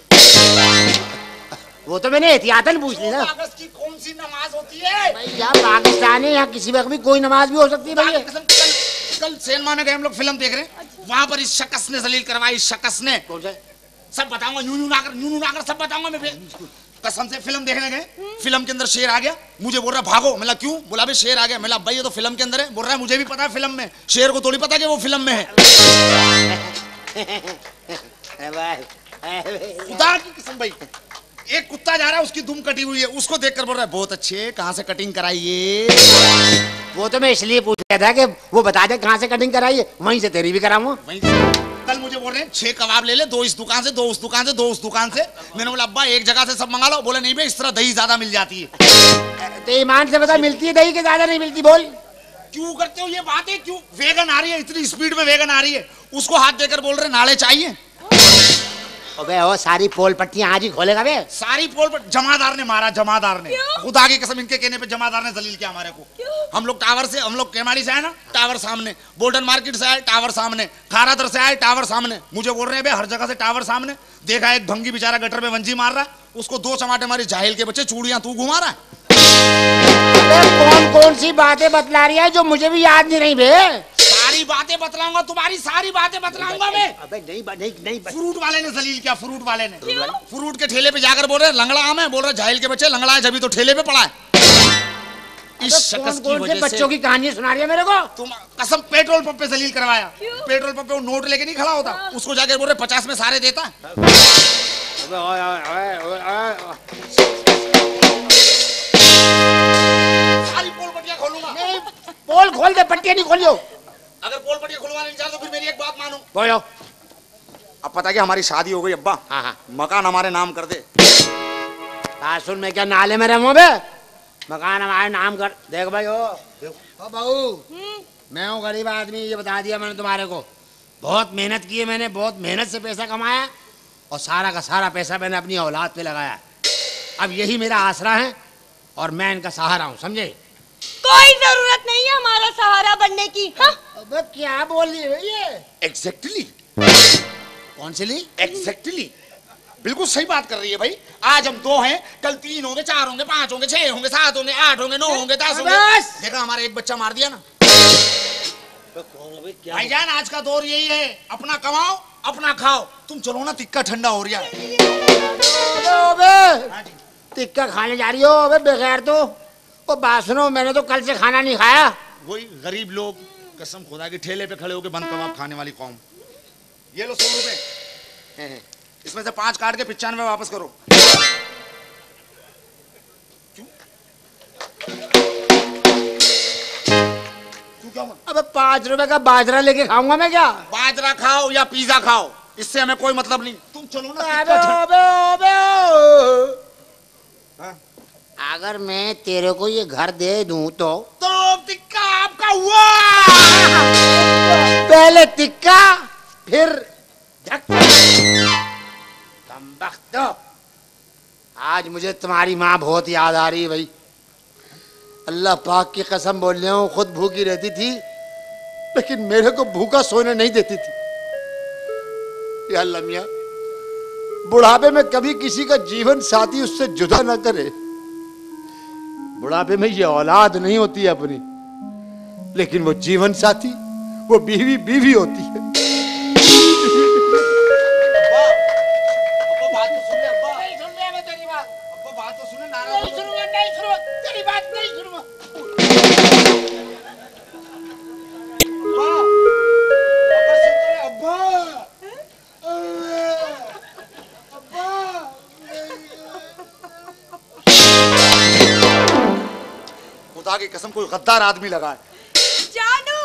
वो तो मैंने एहतियातन पूछ ली ना। 14 अगस्त की कौन सी नमाज होती है? भाई यहाँ पाकिस्तान है, यहाँ किसी वक्त भी कोई नमाज भी हो सकती है भैया। कल सिनेमा में गए हम लोग, फिल्म देख रहे हैं। वहां पर इस शख्स ने जलील करवाई। इस शख्स ने सब बताऊंगा, न्यू नाकर सब बताऊंगा मैं। कसम से फिल्म देखने गए, फिल्म के अंदर शेर आ गया, मुझे बोल रहा भागो। मैं क्यों? बोला भाई शेर आ गया। मैं भाई ये तो फिल्म के अंदर है। बोल रहा है मुझे भी पता है फिल्म में, शेर को थोड़ी पता कि वो फिल्म में है। खुदा की कसम भाई, एक कुत्ता जा रहा है उसकी दुम कटी हुई है, उसको देखकर बोल रहा है बहुत अच्छे, कहाँ से कटिंग कराइए। वो तो मैं इसलिए पूछ रहा था कि वो बता दे कहाँ से कटिंग कराइए, वहीं से तेरी भी कराऊंगा। कल मुझे बोल रहे हैं 6 कबाब ले ले, 2 इस दुकान से, 2 उस दुकान से, 2 उस दुकान से। मैंने बोला अब्बा एक जगह से सब मंगा लो। बोले नहीं भाई इस तरह दही ज्यादा मिल जाती है। तो ईमान से बता मिलती है दही के ज्यादा नहीं मिलती? बोल क्यों करते हो ये बातें? क्यों? वेगन आ रही है, इतनी स्पीड में वेगन आ रही है, उसको हाथ देकर बोल रहे नाले चाहिए। अबे वो सारी पोल पट्टियां आज ही खोलेगा बे। सारी पोल पर जमादार ने मारा, जमादार ने। खुदा की कसम इनके कहने पे जमादार ने जलील किया हमारे को। हम लोग टावर से, हम लोग केमाड़ी से आए ना, टावर सामने, बोल्डन मार्केट से आए, टावर सामने, खारादर से आए, टावर सामने। मुझे बोल रहे हैं हर जगह से टावर सामने। देखा एक भंगी बेचारा गटर में वंजी मार रहा है, उसको 2 चमाटे मारी, जाहिल के बच्चे चूड़ियां तू घुमा रहा है। कौन कौन सी बातें बतला रही है जो मुझे भी याद नहीं रही बे। सारी बातें बतलाऊंगा, तुम्हारी सारी बातें बतलाऊंगा मैं। अबे नहीं फ्रूट वाले ने जलील किया, फ्रूट वाले ने। फ्रूट के ठेले पे जाकर बोल रहे लंगड़ा आम है, बोल रहे झाइल के बच्चे लंगड़ा है जब तो ठेले पे पड़ा है। इस शख्स की वजह से बच्चों की कहानी सुना रही है मेरे को। तुम कसम पेट्रोल पंप पे जलील करवाया। पेट्रोल पंप पे वो नोट लेके नहीं खड़ा होता, उसको जाके बोल रहे 50 में सारे देता। सारी पोल पट्टियां खोलूंगा। पोल खोल दे, पट्टियां नहीं खोलियो। अगर पोल पट्टियां खुलवाने नहीं चाहते तो फिर मेरी एक बात मानो। बोलो। अब पता क्या हमारी शादी हो गई अब्बा। हाँ। मकान हमारे नाम कर दे। सुन मैं क्या नाले में रहूं बे? मकान हमारे नाम कर। देख भाई ओ बहू, मैं हूँ गरीब आदमी, ये बता दिया मैंने तुम्हारे को। बहुत मेहनत की है मैंने, बहुत मेहनत से पैसा कमाया और सारा का सारा पैसा मैंने अपनी औलाद पे लगाया। अब यही मेरा आसरा है और मैं इनका सहारा हूँ, समझे? कोई जरूरत नहीं है हमारा सहारा बनने की। हाँ? अबे क्या बोल रही है ये? एग्जैक्टली। कौन सी ली? एग्जैक्टली बिल्कुल सही बात कर रही है भाई। आज हम 2 हैं, कल 3 होंगे, 4 होंगे, 5 होंगे, 6 होंगे, 7 होंगे, 8 होंगे, 9 होंगे, 10 होंगे। देखा हमारा एक बच्चा मार दिया ना। भाईजान आज का दौर यही है, अपना कमाओ अपना खाओ। तुम चलो ना, तिक्का ठंडा हो रहा है। टिक्का खाने जा रही हो? अबे बगैर तो बात सुनो, मैंने तो कल से खाना नहीं खाया। वही गरीब लोग, कसम खुदा के ठेले पे खड़े होके बंद कबाब खाने वाली कौम। ये लो 100 रुपए, इसमें से 5 काट के 95 वापस करो। क्यों क्या हुआ? अबे 5 रुपए का बाजरा लेके खाऊंगा मैं क्या? बाजरा खाओ या पिज्जा खाओ, इससे हमें कोई मतलब नहीं। तुम चलो ना। अगर मैं तेरे को ये घर दे दूं तो टिक्का आपका हुआ। पहले टिक्का फिर कमबख्त। आज मुझे तुम्हारी माँ बहुत याद आ रही है भाई। अल्लाह पाक की कसम बोल रहा हूँ, खुद भूखी रहती थी लेकिन मेरे को भूखा सोने नहीं देती थी। या अल्लाह मियां, बुढ़ापे में कभी किसी का जीवन साथी उससे जुदा ना करे। बुढ़ापे में ये औलाद नहीं होती है अपनी, लेकिन वो जीवन साथी, वो बीवी बीवी होती है। खुदा की कसम कोई गद्दार आदमी लगा है। जानू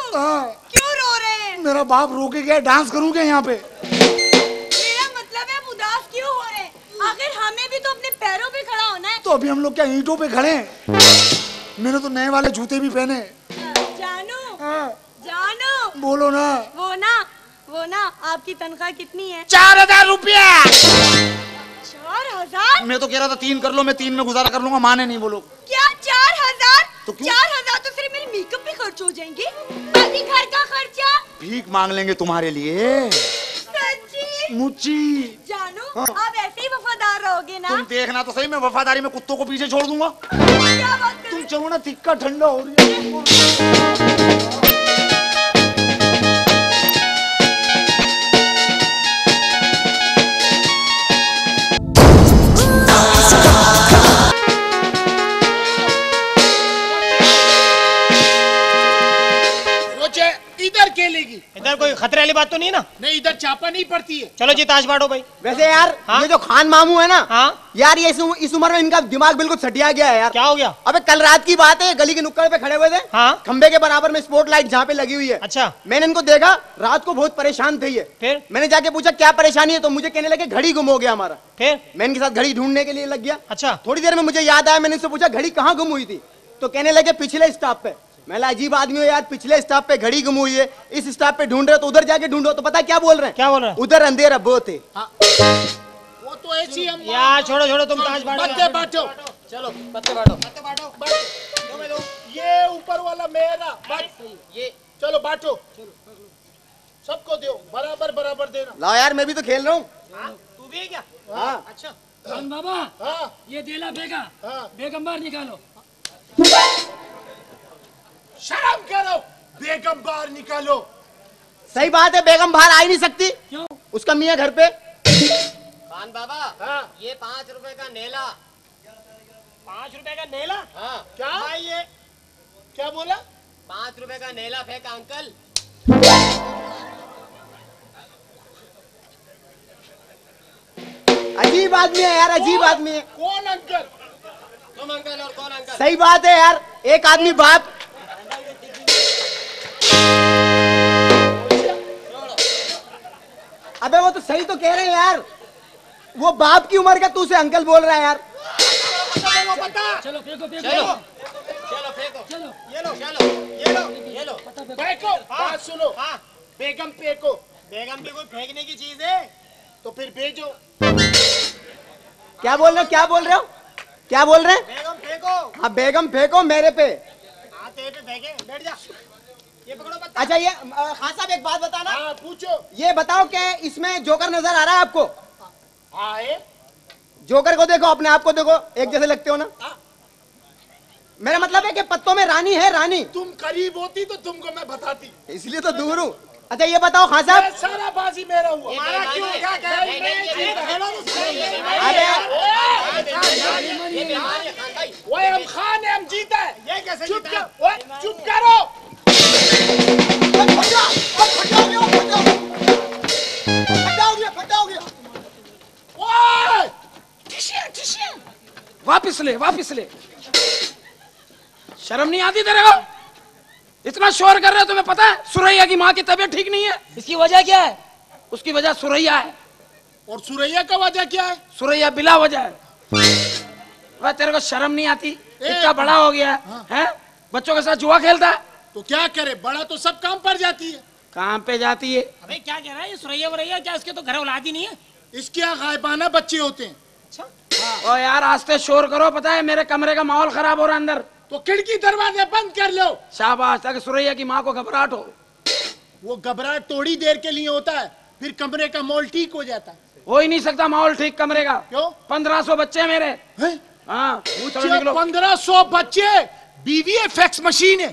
क्यों रो रहे हैं? मेरा बाप रोके गया, डांस करूंगा यहाँ पे। मेरा मतलब है उदास क्यों हो रहे हैं? आखिर हमें भी तो अपने पैरों पे खड़ा होना है। तो अभी हम लोग क्या ईंटों पे खड़े हैं? मैंने तो नए वाले जूते भी पहने। जानू जानू बोलो ना। वो ना आपकी तनख्वाह कितनी है? 4000 रुपया। 4000? मैं तो कह रहा था 3 कर लो, मैं 3 में गुजारा कर लूंगा। माने नहीं बोलो। क्या 4000? तो क्यों? 4000 तो सिर्फ मेरे मेकअप पे खर्च हो जाएंगे, बाकी घर का खर्चा। भीख मांग लेंगे तुम्हारे लिए। सच्ची? मुच्ची। जानू आप ऐसे ही वफादार रहोगे ना? तुम देखना तो सही, मैं वफादारी में कुत्तों को पीछे छोड़ दूंगा। क्या बात कर रहे तुम चलो ना, तिक्का ठंडा हो रही है। इधर खेलेगी। इधर कोई खतरे वाली बात तो नहीं है ना? नहीं, इधर चापा नहीं पड़ती है। चलो जी ताश बांटो भाई। वैसे यार हाँ? ये जो खान मामू है ना, हाँ? यार ये इस उम्र में इनका दिमाग बिल्कुल सटिया गया है यार। क्या हो गया? अबे कल रात की बात है, गली के नुक्कड़ पे खड़े हुए थे। हाँ? खंबे के बराबर में स्पॉट लाइट जहाँ पे लगी हुई है। अच्छा। मैंने इनको देखा, रात को बहुत परेशान थे ये। फिर मैंने जाके पूछा क्या परेशानी है, तो मुझे कहने लगे घड़ी गुम हो गया हमारा। फिर मैं इनके साथ घड़ी ढूंढने के लिए लग गया। अच्छा। थोड़ी देर में मुझे याद आया, मैंने इससे पूछा घड़ी कहाँ गुम हुई थी, तो कहने लगे पिछले स्टॉप पे। मैं अजीब आदमी हो यार, पिछले स्टॉप पे घड़ी गुम हुई है, इस स्टॉप पे ढूंढ रहे हो तो उधर जाके ढूंढो। तो पता क्या बोल रहे हैं? क्या बोल रहे हैं? उधर अंधेरा बहुत है। वो तो ऐसी हम यार छोड़ो छोड़ो, तुम ताश बांटो। पत्ते बांटो। चलो पत्ते बांटो। ये ऊपर वाला मेरा बस। ये चलो बांटो, सबको दो, बराबर बराबर देना। लाओ यार, मैं भी तो खेल रहा हूँ। तू भी है क्या? हाँ। अच्छा हाँ ये देला बेगा, हाँ। बेगम बाहर निकालो। निकालो। सही बात है, बेगम बाहर आ ही नहीं सकती। क्यों? उसका मियाँ घर पे। खान बाबा, हाँ। ये 5 रुपए का नेला। 5 रुपए का नेला? हाँ, क्या भाई ये क्या बोला? 5 रुपए का नेला फेंका अंकल। अजीब आदमी है यार, अजीब आदमी है। कौन अंकल? तुम अंकल और कौन अंकल? सही बात है यार, एक आदमी बाप। अबे वो तो सही तो कह रहे हैं यार, वो बाप की उम्र का तू से अंकल बोल रहा है यार। चलो फेंको फेंको चलो चलो फेंको। चलो ये लो चलो, ये लो ये लो। फेंको। बात सुनो। हाँ, बेगम फेंको। बेगम भी कोई फेंकने की चीज है? तो फिर भेजो। क्या बोल रहे हो, क्या बोल रहे हो, क्या बोल रहे हैं? बेगम फेंको। हाँ बेगम फेंको मेरे पे। हाँ, तेरे पे फेंके, बैठ जा। ये पकड़ो बच्चा। अच्छा ये खान साहब एक बात बताना। हाँ पूछो। ये बताओ कि इसमें जोकर नजर आ रहा है आपको? हाँ है। जोकर को देखो, अपने आप को देखो, एक जैसे लगते हो ना। मेरा मतलब है कि पत्तों में रानी है, रानी। तुम करीब होती तो तुमको मैं बताती। इसलिए तो दूर हूँ। अच्छा ये बताओ खान साहब। ये सारा बाजी मेरा हुआ। हमारा क्यों? क्या कह रहे ये बीमारी है खान भाई। वो हम खान है, हम जीता है। ये कैसे चुप जीता है? कर, ओए, चुप करो। ओए, वापिस ले वापिस ले। शर्म नहीं आती तेरे को? इतना शोर कर रहे हो, तुम्हें पता है सुरैया की माँ की तबीयत ठीक नहीं है। इसकी वजह क्या है? उसकी वजह सुरैया है। और सुरैया का वजह क्या है? सुरैया बिला वजह है। वह तेरे को शर्म नहीं आती? इतना बड़ा हो गया है, बच्चों के साथ जुआ खेलता है। तो क्या करे, बड़ा तो सब काम पर जाती है। काम पे जाती है? अबे क्या कह रहा है ये सुरैया वरैया? क्या इसके तो घर औलाद ही नहीं है? इसके यहाँ गायबाना बच्चे होते हैं। ओ यार आस्ते शोर करो, पता है मेरे कमरे का माहौल खराब हो रहा है अंदर। तो खिड़की दरवाजे बंद कर लो। शाबाश, ताकि सुरैया की माँ को घबराहट हो। वो घबराहट थोड़ी देर के लिए होता है, फिर कमरे का माहौल ठीक हो जाता है। हो ही नहीं सकता माहौल ठीक कमरे का। क्यों? 1500 बच्चे मेरे। हैं? हाँ चलो निकलो। 1500 बच्चे, बीवी है, फैक्स मशीन है।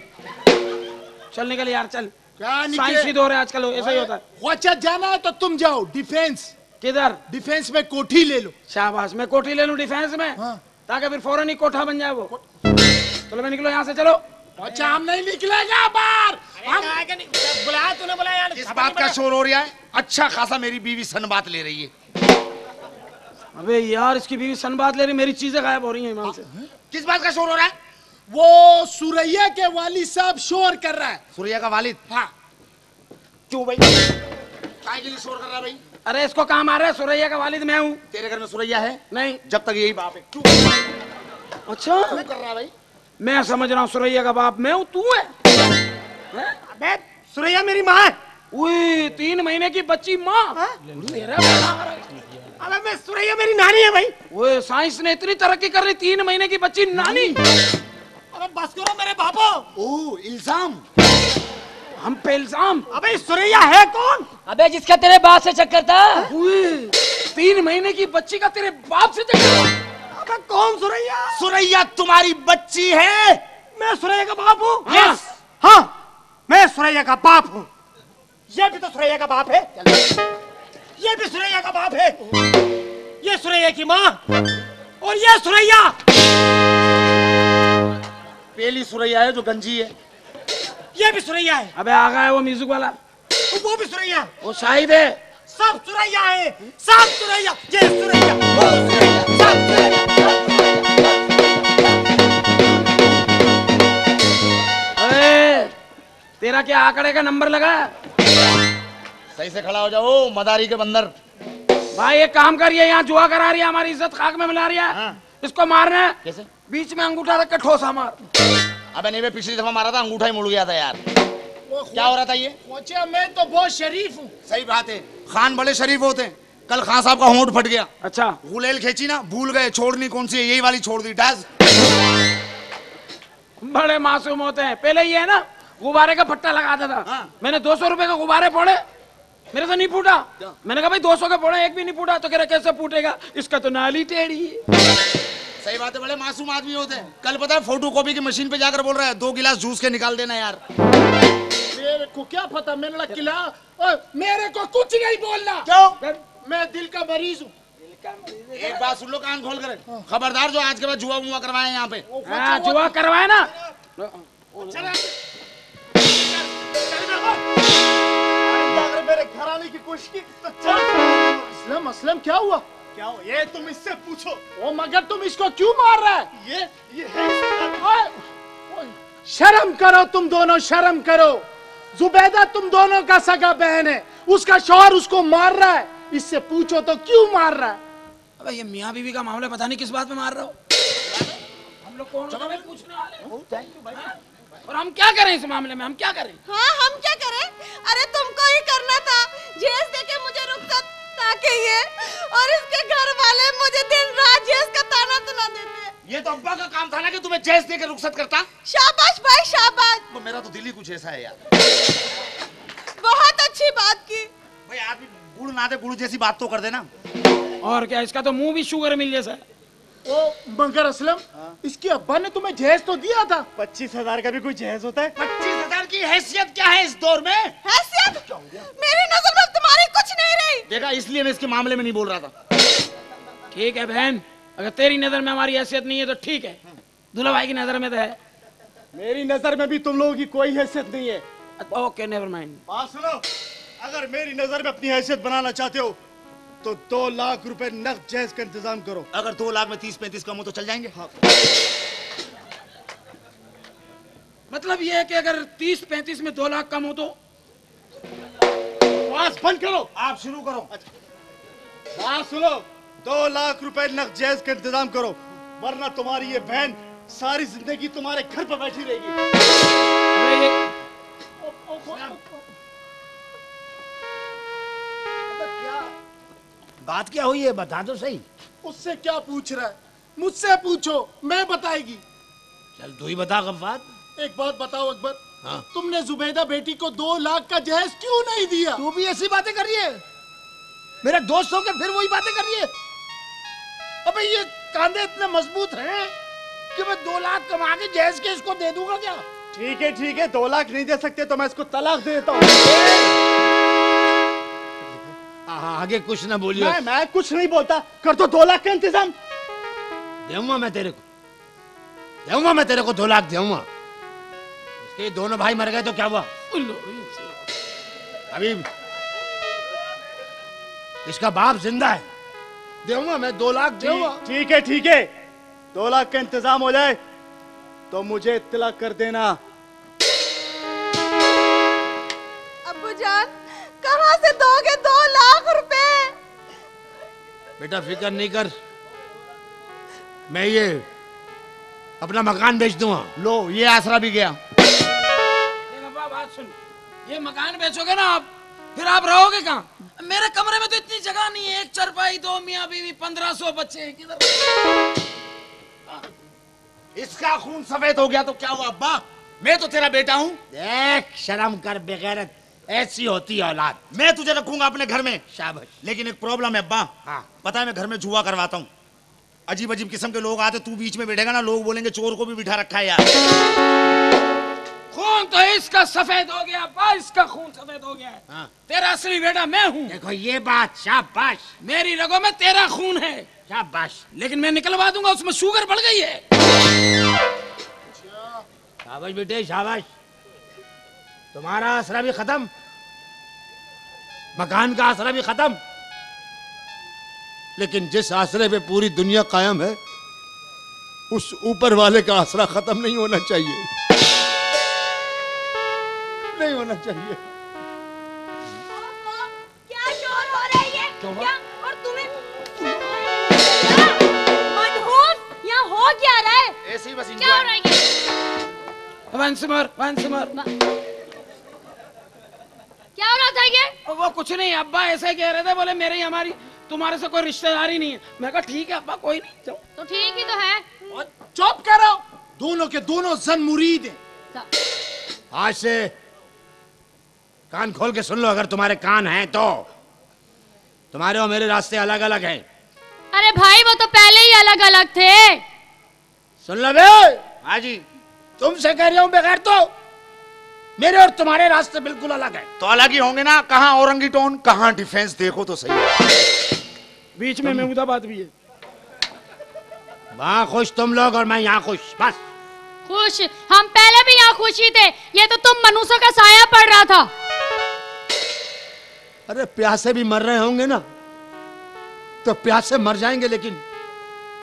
चल निकल यार चल। क्या साइंसी दौर है आजकल, ऐसा ही होता है। अच्छा जाना है तो तुम जाओ डिफेंस। किधर? डिफेंस में कोठी ले लो। शाबाश, मैं कोठी ले लूं डिफेंस में। हाँ। ताकि फिर फौरन ही कोठा बन जाए वो। चलो मैं निकलो यहाँ से, चलो। अच्छा हम नहीं निकलेगा बाहर। हम बुलाया तूने, बुलाया यार। किस बात का शोर हो रहा है? अच्छा खासा मेरी बीवी सन बात ले रही है। अबे यार इसकी बीवी सन बात ले रही, मेरी चीजें गायब हो रही हैं ईमान से। किस बात का शोर हो रहा है? वो सुरैया के वालिद साहब शोर कर रहा है। सुरैया का वालिद? हाँ। क्यों भाई, काय के लिए शोर कर रहा है भाई? अरे इसको काम आ रहा है, सुरैया का वालिद मैं हूँ। तेरे घर में सुरैया है? नहीं। जब तक यही बाप है। क्यों अच्छा कर रहा है भाई? मैं समझ रहा हूँ सुरैया का बाप मैं हूँ, तू है? अबे सुरैया मेरी माँ है। उई, 3 महीने की बच्ची माँ। तेरा बड़ा। अबे मैं सुरैया मेरी नानी है भाई। वो साइंस ने इतनी तरक्की कर ली, 3 महीने की बच्ची नानी। अबे बस करो मेरे बापो। ओह इल्जाम। हम पे इल्जाम? अबे सुरैया है कौन? अबे जिसका तेरे बाप से चक्कर था। उई, 3 महीने की बच्ची का तेरे बाप से चक्कर? अबे कौन सुरैया? सुरैया तुम्हारी बच्ची है? मैं सुरैया का बाप हूँ। Yes। हाँ मैं सुरैया का बाप हूँ। ये भी तो सुरैया का बाप है। ये भी सुरैया का बाप है। ये सुरैया की माँ और ये सुरैया। पहली सुरैया है जो गंजी है। ये भी सुरैया है। अबे आ गया है वो म्यूजिक वाला। वो भी सुरैया। वो शाहिद है। सब सुरैया है, सब सुरैया। ये सुरैया, वो सुरैया, सब सुरैया, सब सुरैया। अरे तेरा क्या आंकड़े का नंबर लगा? सही से खड़ा हो जाओ मदारी के बंदर। भाई एक काम करिए, यहाँ जुआ करा रही है, हमारी इज्जत खाक में मिला रही है। हाँ। इसको मारना है। कैसे? बीच में अंगूठा रख के ठोसा मार। अबे नहीं, मैं पिछली दफा मारा था अंगूठा ही मुड़ गया था यार। क्या हो रहा था ये? अच्छा मैं तो बहुत शरीफ हूँ। सही बात है, खान बड़े शरीफ होते हैं। कल खान साहब का होंठ फट गया। अच्छा गुलेल खींची ना, भूल गए छोड़नी कौन सी है, यही वाली छोड़ दी। डाज बड़े मासूम होते हैं। पहले ये है ना गुब्बारे का फट्टा लगाता था। हाँ। मैंने 200 रुपए का गुब्बारे फोड़े, मेरे से नहीं फूटा। मैंने कहा भाई 200 के फोड़े, एक भी नहीं फूटा। तो कह रहा कैसे फूटेगा, इसका तो नाली टेढ़ी है। सही बात है, बड़े मासूम आदमी होते हैं। कल पता है फोटो कॉपी की मशीन पे जाकर बोल रहा है 2 गिलास जूस के निकाल देना यार। मेरे को क्या पता, मैंने किला मेरे को कुछ नहीं बोलना। क्यों? मैं दिल का मरीज हूँ। एक बात सुन लो कान खोल कर, खबरदार जो आज के बाद जुआ मुआ करवाए यहाँ पे। जुआ करवाए ना। मेरे घर आने की कोशिश की तो असलम, असलम क्या हुआ? क्या हो? ये तुम इससे पूछो। ओ मगर तुम इसको क्यों मार रहा है? ये है। शर्म करो तुम दोनों, शर्म करो। जुबैदा तुम दोनों का सगा बहन है, उसका शौहर उसको मार रहा है, इससे पूछो तो क्यों मार रहा है? अबे ये मियाँ बीवी का मामला पता नहीं किस बात में मार रहा हो। हम लोग कौन पूछने वाले हैं? और हम क्या करें इस मामले में, हम क्या करें? हाँ हम क्या करें? अरे तुमको ही करना था, जेस देके मुझे रुखसत ताकि ये और इसके घर वाले मुझे दिन रात जेस का ताना सुना देते। ये तो अब्बा का काम था ना कि तुम्हें जेस देकर रुखसत करता। शाबाश भाई शाबाश। तो मेरा तो दिल ही कुछ ऐसा है यार। बहुत अच्छी बात की भाई, आदमी गुड़ ना दे गुड़ जैसी बात तो कर देना। और क्या, इसका तो मुंह भी शुगर मिल जैसा है। ओ मगर असलम, इसके अब्बा ने तुम्हें जहेज तो दिया था। 25,000 का भी कोई जहेज होता है? 25,000 की हैसियत क्या है इस दौर में? हैसियत मेरी नजर में तुम्हारी कुछ नहीं रही। देखा, इसलिए मैं इसके मामले में नहीं बोल रहा था। ठीक है बहन, अगर तेरी नजर में हमारी हैसियत नहीं है तो ठीक है, दूल्हा भाई की नजर में तो है। मेरी नजर में भी तुम लोगों की कोई हैसियत नहीं है। Okay never mind. बात सुनो, अगर मेरी नजर में अपनी हैसियत बनाना चाहते हो तो 2 लाख रुपए नकद जहेज का इंतजाम करो। अगर 2 लाख में 30-35 कम हो तो चल जाएंगे। हाँ। मतलब ये है कि अगर 30-35 में 2 लाख कम हो तो? बस बंद करो, आप शुरू करो। बात सुनो, 2 लाख रुपए नकद जहेज का इंतजाम करो, वरना तुम्हारी ये बहन सारी जिंदगी तुम्हारे घर पर बैठी रहेगी। बात क्या हुई है, बता दो सही। उससे क्या पूछ रहा है? मुझसे पूछो, मैं बताएगी। चल तू ही बता कब बात। एक बात बताओ अकबर, हाँ। तुमने जुबैदा बेटी को 2 लाख का जहेज क्यों नहीं दिया? तू भी ऐसी बातें कर रही है? मेरे दोस्त हो के फिर वही बातें कर रही है? अबे ये कांधे इतने मजबूत हैं कि मैं 2 लाख कमा के जहेज के इसको दे दूंगा क्या? ठीक है, 2 लाख नहीं दे सकते तो मैं इसको तलाक दे देता हूँ। आगे कुछ ना बोलियो। मैं कुछ नहीं बोलता, कर दो 2 लाख का इंतजाम। दूंगा मैं तेरे को 2 लाख दूंगा। इसके दोनों भाई मर गए तो क्या हुआ? अभी इसका बाप जिंदा है, दूंगा मैं 2 लाख दूंगा। ठीक है, 2 लाख का इंतजाम हो जाए तो मुझे इत्तला कर देना। अब्बू जान, कहाँ से दोगे 2 लाख रुपए? बेटा फिक्र नहीं कर, मैं ये अपना मकान बेच दूंगा। लो ये आसरा भी गया। बात सुन, ये मकान बेचोगे ना आप, फिर आप रहोगे कहाँ? मेरे कमरे में तो इतनी जगह नहीं है, 1 चारपाई, 2 मियाँ बीवी, 1500 बच्चे, किधर? इसका खून सफेद हो गया तो क्या हुआ अब्बा? मैं तो तेरा बेटा हूँ। देख शर्म कर बेगैरत, ऐसी होती है औलाद। मैं तुझे रखूंगा अपने घर में। शाबाश। लेकिन एक प्रॉब्लम है अब्बा। हाँ। पता है मैं घर में जुआ करवाता हूँ, अजीब अजीब किस्म के लोग आते, तू बीच में बैठेगा ना, लोग बोलेंगे चोर को भी बिठा रखा है यार। खून तो इसका सफेद हो गया अब्बा, इसका खून सफेद हो गया है। हाँ। तेरा असली बेटा मैं हूँ। देखो ये बात, शाबाश। मेरी रगों में तेरा खून है, शाबाश। लेकिन मैं निकलवा दूंगा, उसमें शुगर बढ़ गई है। शाबाश बेटे शाबाश। तुम्हारा आसरा भी खत्म, मकान का आसरा भी खत्म, लेकिन जिस आसरे पे पूरी दुनिया कायम है उस ऊपर वाले का आसरा खत्म नहीं होना चाहिए, नहीं होना चाहिए। क्या शोर हो रहा है ये? क्या? और तुम्हें मनहूस, यहाँ हो क्या रहा है? ऐसे ही बस क्या हो रहा है ये? once more। क्या हो रहा था ये? वो कुछ नहीं, अब्बा ऐसे कह रहे थे, बोले मेरी हमारी तुम्हारे से कोई रिश्तेदारी नहीं है। मैं कहा ठीक है अब्बा, कोई नहीं, चलो। तो ठीक ही तो है। चुप करो, दोनों के दोनों जन मुरीद हैं। आज से कान खोल के सुन लो, अगर तुम्हारे कान हैं तो। तुम्हारे और मेरे रास्ते अलग अलग हैं। अरे भाई वो तो पहले ही अलग अलग थे। सुन लो बे। हाँ जी। तुमसे कह रहा हूं बगैर तो मेरे और तुम्हारे रास्ते बिल्कुल अलग है। तो अलग ही होंगे ना, कहाँ औरंगी टोन कहाँ डिफेंस, देखो तो सही है। बीच में महमूदाबाद भी है। वहां खुश तुम लोग और मैं यहाँ खुश, बस। खुश हम पहले भी यहाँ खुश ही थे, ये तो तुम मनुष्य का साया पड़ रहा था। अरे प्यासे भी मर रहे होंगे ना, तो प्यासे मर जाएंगे लेकिन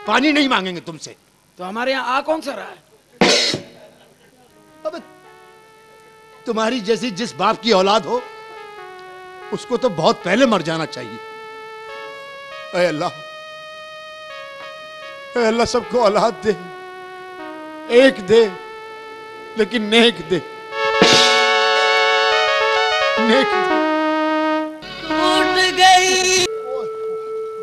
पानी नहीं मांगेंगे तुमसे। तो हमारे यहाँ आ कौन सा रहा है? अब तुम्हारी जैसी जिस बाप की औलाद हो उसको तो बहुत पहले मर जाना चाहिए। ऐ अल्लाह, ऐ अल्लाह सबको औलाद दे, एक दे लेकिन नेक दे, नेक दे। उठ गई।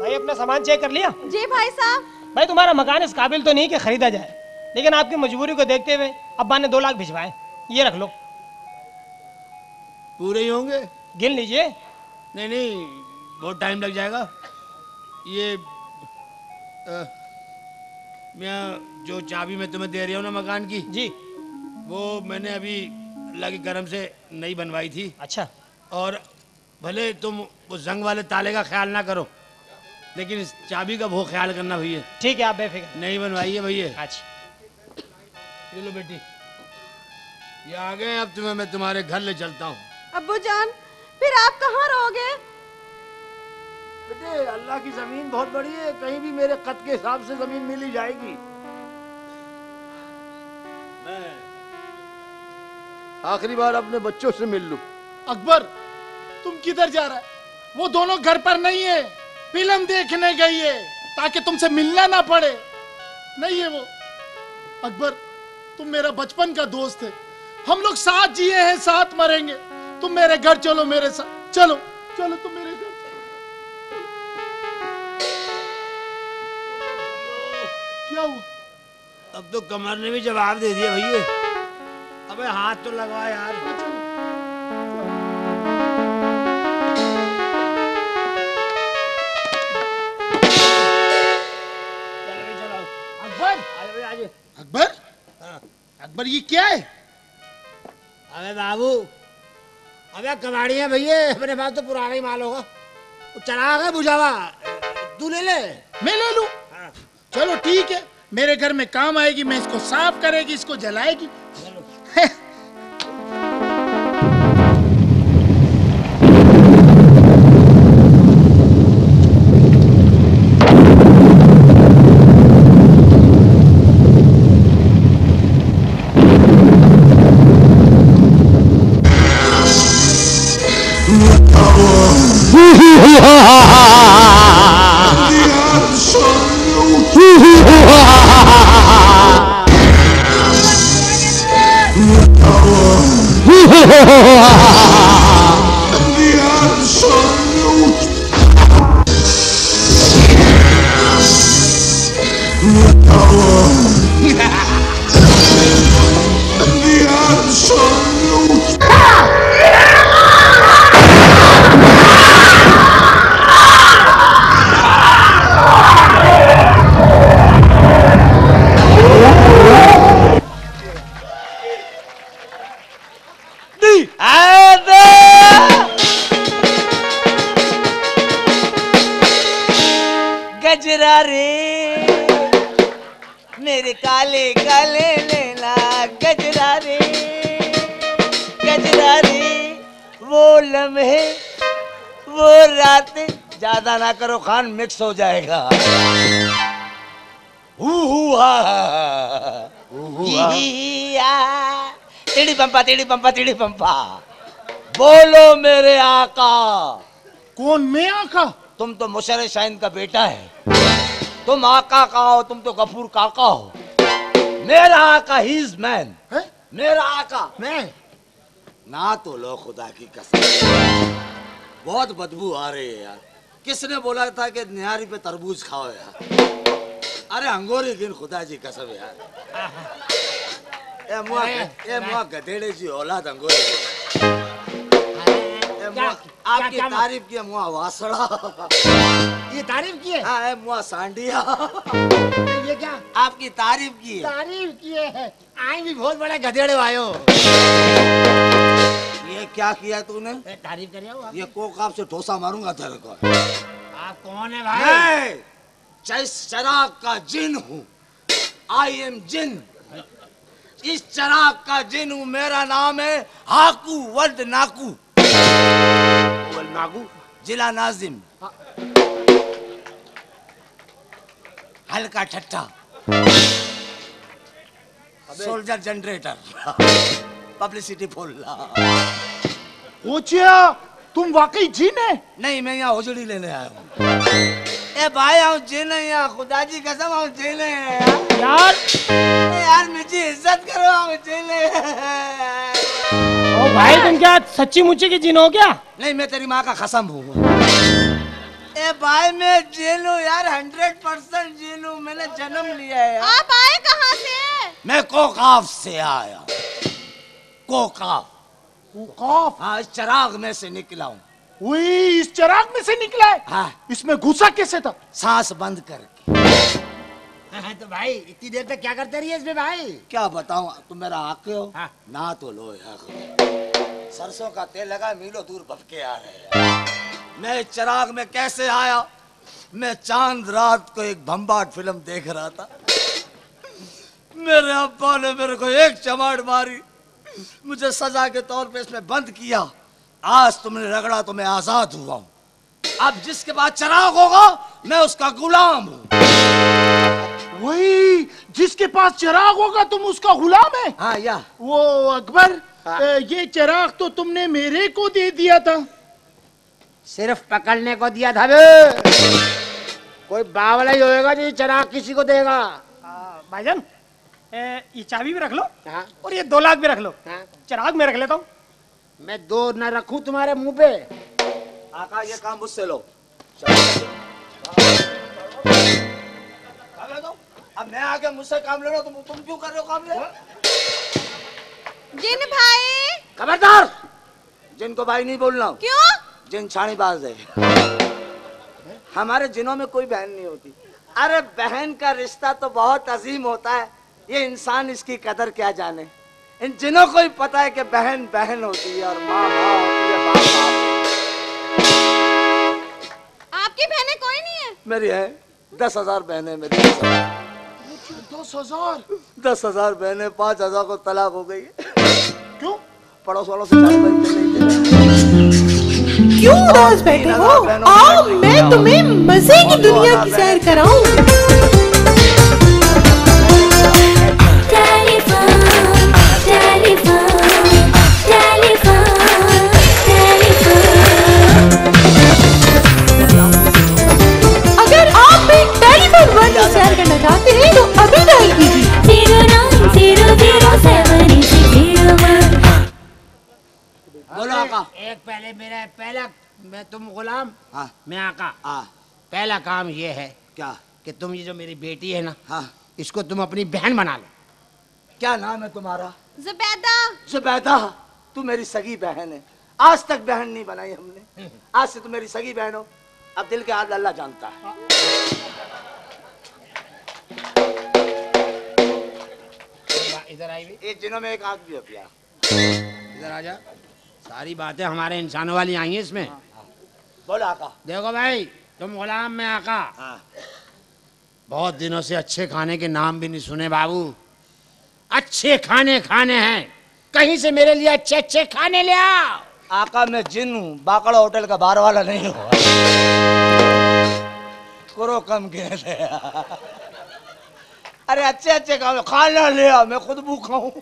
भाई अपना सामान चेक कर लिया? जी भाई साहब। भाई तुम्हारा मकान इस काबिल तो नहीं कि खरीदा जाए, लेकिन आपकी मजबूरी को देखते हुए अब्बा ने 2 लाख भिजवाए, ये रख लो। पूरे ही होंगे? गिन लीजिए। नहीं नहीं, बहुत टाइम लग जाएगा। ये मैं जो चाबी मैं तुम्हें दे रही हूँ ना मकान की जी, वो मैंने अभी अल्लाह के करम से नई बनवाई थी। अच्छा। और भले तुम वो जंग वाले ताले का ख्याल ना करो, लेकिन इस चाबी का बहुत ख्याल करना भैया। ठीक है, आप बेफिक्र। नहीं बनवाई है भैया। अच्छा ये लो बेटी, ये आ गए। अब तुम्हें मैं तुम्हारे घर ले चलता हूँ। अब्बू जान, फिर आप कहाँ रहोगे? बेटे अल्लाह की जमीन बहुत बड़ी है, कहीं भी मेरे कद के हिसाब से जमीन मिल ही जाएगी। मैं आखिरी बार अपने बच्चों से मिल लूं। अकबर तुम किधर जा रहा है? वो दोनों घर पर नहीं है, फिल्म देखने गई है ताकि तुमसे मिलना ना पड़े। नहीं है वो। अकबर तुम मेरा बचपन का दोस्त है, हम लोग साथ जिए हैं साथ मरेंगे। तुम मेरे घर चलो, मेरे साथ चलो। चलो तुम मेरे घर चलो। क्या हुआ? अब तो कमर ने भी जवाब दे दिया भैया। अबे हाथ तो लगवा यार। अकबर, अकबर, अकबर ये क्या है? अबे बाबू, अबे कबाड़ी है भैया, अपने पास तो पुराना ही माल होगा। वो चला गया बुझावा, तू ले ले। मैं ले लूं? चलो ठीक है, मेरे घर में काम आएगी, मैं इसको साफ करेगी, इसको जलाएगी। गजरा रे मेरे काले काले नैना, गजरा रे वो लम्हे वो रातें। ज्यादा ना करो खान, मिक्स हो जाएगा। टीड़ी पंपा टीड़ी पंपा टीड़ी पंपा। बोलो मेरे आका। कौन मैं आका? तुम तो मुशर्रफ शाहीन का बेटा है, तुम आका का हो, तुम तो गफूर काका हो। मेरा आका ही इज मैन। मेरा आका मैं ना तो लो, खुदा की कसम बहुत बदबू आ रही है यार। किसने बोला था कि निहारी पे तरबूज खाओ यार? अरे अंगूरी गिन, खुदा जी कसम यार। ए मुआ गधेड़े जी औलाद अंगूरी। आपकी तारीफ की मुआ वासड़ा। ये तारीफ की है? हाँ मुआ सांडिया। ये क्या? आपकी तारीफ की है। तारीफ किए है? आई भी बहुत बड़े गधेड़े आयो। ये क्या किया तूने? तारीफ कर रहा हूँ। ये कोक आपसे ठोसा मारूंगा तेरे को। आप कौन है भाई? मैं चराग का जिन हूँ। आई एम जिन। इस चराग का जिन हूँ। मेरा नाम है हाकू वल्द नाकू। नागू? जिला नाजिम। हल्का ठट्ठा। Soldier generator. Publicity full. कोचिया तुम वाकई जिन है? नहीं मैं यहाँ हुजड़ी लेने आया हूँ। ए भाई हम जिन है यहाँ, खुदा जी कसम हम जिन है यार। यार मुझे इज्जत करो, हम जिन है। ओ भाई तुम क्या सच्ची मुच्ची की जिन हो क्या? नहीं मैं तेरी माँ का कसम हूँ। ए भाई मैं जिन हूँ यार, 100% जिन हूँ। मैंने जन्म लिया है। आप आए कहाँ से? मैं कोकाफ से आया। कोकाफ। कोकाफ? हाँ इस चराग में से निकला हूँ। वही इस चराग में से निकला है? हाँ। इसमें घुसा कैसे था? सांस बंद करके। हाँ, तो भाई इतनी देर तक क्या करते रहिए इसमें भाई? क्या बताऊं, तुम मेरा आके हो। हाँ। ना तो लो यार, सरसों का तेल लगा मीलों दूर भटके आ रहे हैं। मैं इस चराग में कैसे आया? मैं चांद रात को एक भंबाट फिल्म देख रहा था। मेरे अब्बा ने मेरे को एक चमाड़ मारी, मुझे सजा के तौर पे इसमें बंद किया। आज तुमने रगड़ा तो मैं आजाद हुआ हूँ। अब जिसके पास चराग होगा मैं उसका गुलाम हूँ। वही जिसके पास चिराग होगा तुम उसका गुलाम है? हाँ या वो अकबर, ये चिराग तो तुमने मेरे को दे दिया था। सिर्फ पकड़ने को दिया था बे। कोई बावला ही होएगा जो चिराग किसी को देगा। भाईजान ये चाबी भी रख लो। हाँ। और ये 2 लाख भी रख लो। हाँ। चिराग में रख लेता हूँ। मैं 2 न रखूं तुम्हारे मुंह पे? आका ये काम मुझसे लो। अब मैं आके मुझसे काम ले रहा हूं, तुम क्यों कर रहे हो काम? जिन भाई। खबरदार, जिन को भाई नहीं बोलना। क्यों? जिन छानीबाज है। हमारे जिनों में कोई बहन नहीं होती। अरे बहन का रिश्ता तो बहुत अजीम होता है, ये इंसान इसकी कदर क्या जाने। इन जिनों को ही पता है कि बहन बहन होती है और माँ माँ होती है, बाप बाप। आपकी बहनें कोई नहीं है? मेरी है 10,000 बहनें। मेरी 10,000? 10,000 बहनें, 5,000 को तलाक हो गई। क्यों? पड़ोस वालों से चालू क्यों उदास बैठे हो? आओ मैं तुम्हें मजे की दुनिया की सैर कराऊं। अगर आप भी टेलीफोन वन की सैर करना चाहते हैं तो अभी डायल कीजिए 09007। बोलो आका। एक पहले मेरा पहला, मैं तुम गुलाम। हाँ। मैं आका। हाँ। पहला काम ये है क्या? कि तुम ये जो मेरी बेटी है ना, हाँ। इसको तुम अपनी बहन बना लो। क्या नाम है तुम्हारा? ज़ुबैदा। ज़ुबैदा, तू मेरी सगी बहन है। आज तक बहन नहीं बनाई हमने, आज से तू मेरी सगी बहन हो। अब दिल के हाल अल्लाह जानता है। इधर आई भी। एक दिनों में एक आग भी हो गया। इधर आ जा। सारी बातें हमारे इंसानों वाली आई हैं इसमें। बोल आका। देखो भाई, तुम गुलाम में आका। हाँ। बहुत दिनों से अच्छे खाने के नाम भी नहीं सुने बाबू। अच्छे खाने खाने हैं, कहीं से मेरे लिए अच्छे अच्छे खाने ले आओ। आका मैं जिन हूँ, बाकड़ा होटल का बार वाला नहीं हूँ। करो कम गिने थे। अरे अच्छे अच्छे खाना ले आओ, मैं खुद भूखा हूँ।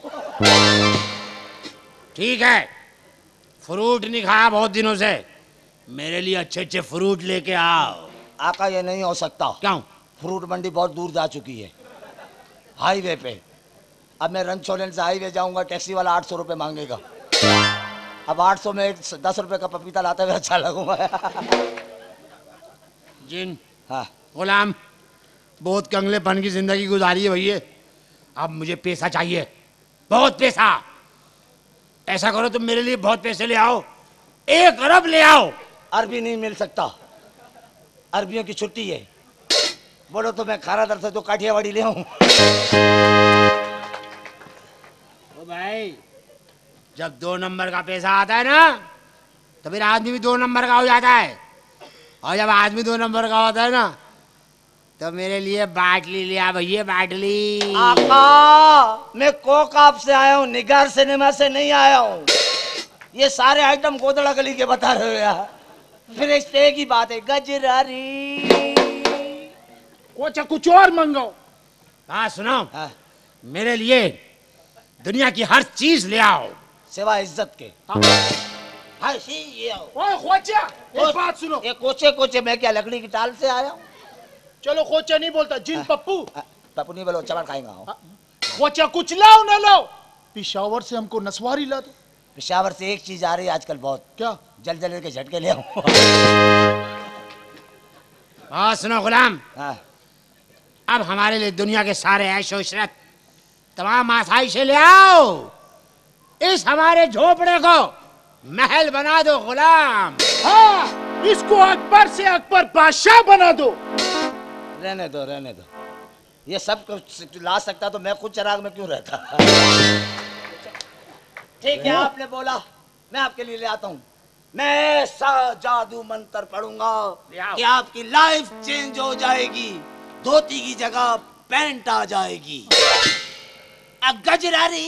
ठीक है, फ्रूट नहीं खाया बहुत दिनों से, मेरे लिए अच्छे अच्छे फ्रूट लेके आओ। आका ये नहीं हो सकता। क्यों? फ्रूट मंडी बहुत दूर जा चुकी है, हाईवे पे। अब मैं रंगछोड़न से हाईवे जाऊंगा, टैक्सी वाला 800 रुपये मांगेगा। अब 800 में 10 रुपए का पपीता लाते हुए अच्छा लगूंगा। जिन। हाँ। गुलाम, बहुत कंगलेपन की जिंदगी गुजारी है भैया, अब मुझे पैसा चाहिए, बहुत पैसा। ऐसा करो तुम मेरे लिए बहुत पैसे ले आओ, 1 अरब ले आओ। अरबी नहीं मिल सकता, अरबियों की छुट्टी है। बोलो तो मैं खारादर से तो काठियावाड़ी ले आऊं। ओ भाई, जब 2 नंबर का पैसा आता है ना तो फिर आदमी भी 2 नंबर का हो जाता है, और जब आदमी 2 नंबर का होता है ना तो मेरे लिए बाटली लिया भैया, बाटली। आका, मैं कोकाप से आया हूँ, निगार सिनेमा से नहीं आया हूँ। ये सारे आइटम गोदड़ा गली के बता रहे हो यार। फिर एक ही बात है, गजरारी। कुछ और मंगाओ। हाँ सुनो, मेरे लिए दुनिया की हर चीज ले आओ सिवाय इज्जत के। हाँ ये ओए खोचा, एक बात सुनो। ये कोचे कोचे मैं क्या लकड़ी की टाल से आया हूँ? चलो खोचा नहीं बोलता, जिन पप्पू। पप्पू नहीं बोलो, चमन खाएगा। खोचा कुछ लाओ ना लाओ, पिशावर से हमको नसवारी ला दो। पिशावर से एक चीज आ रही है आजकल बहुत। क्या? जल जल के झटके ले आओ। हाँ सुनो गुलाम, हाँ। अब हमारे लिए दुनिया के सारे ऐशो इशरत, तमाम आसाइशें ले आओ। इस हमारे झोपड़े को महल बना दो गुलाम। हाँ, इसको अकबर से अकबर बादशाह बना दो। रहने दो, रहने दो। ये सब कुछ ला सकता तो मैं खुद चिराग में क्यों रहता? ठीक है, आपने बोला, मैं आपके लिए ले आता हूँ। मैं ऐसा जादू मंत्र पढ़ूंगा कि आपकी लाइफ चेंज हो जाएगी। धोती की जगह पैंट आ जाएगी। अब गजरारी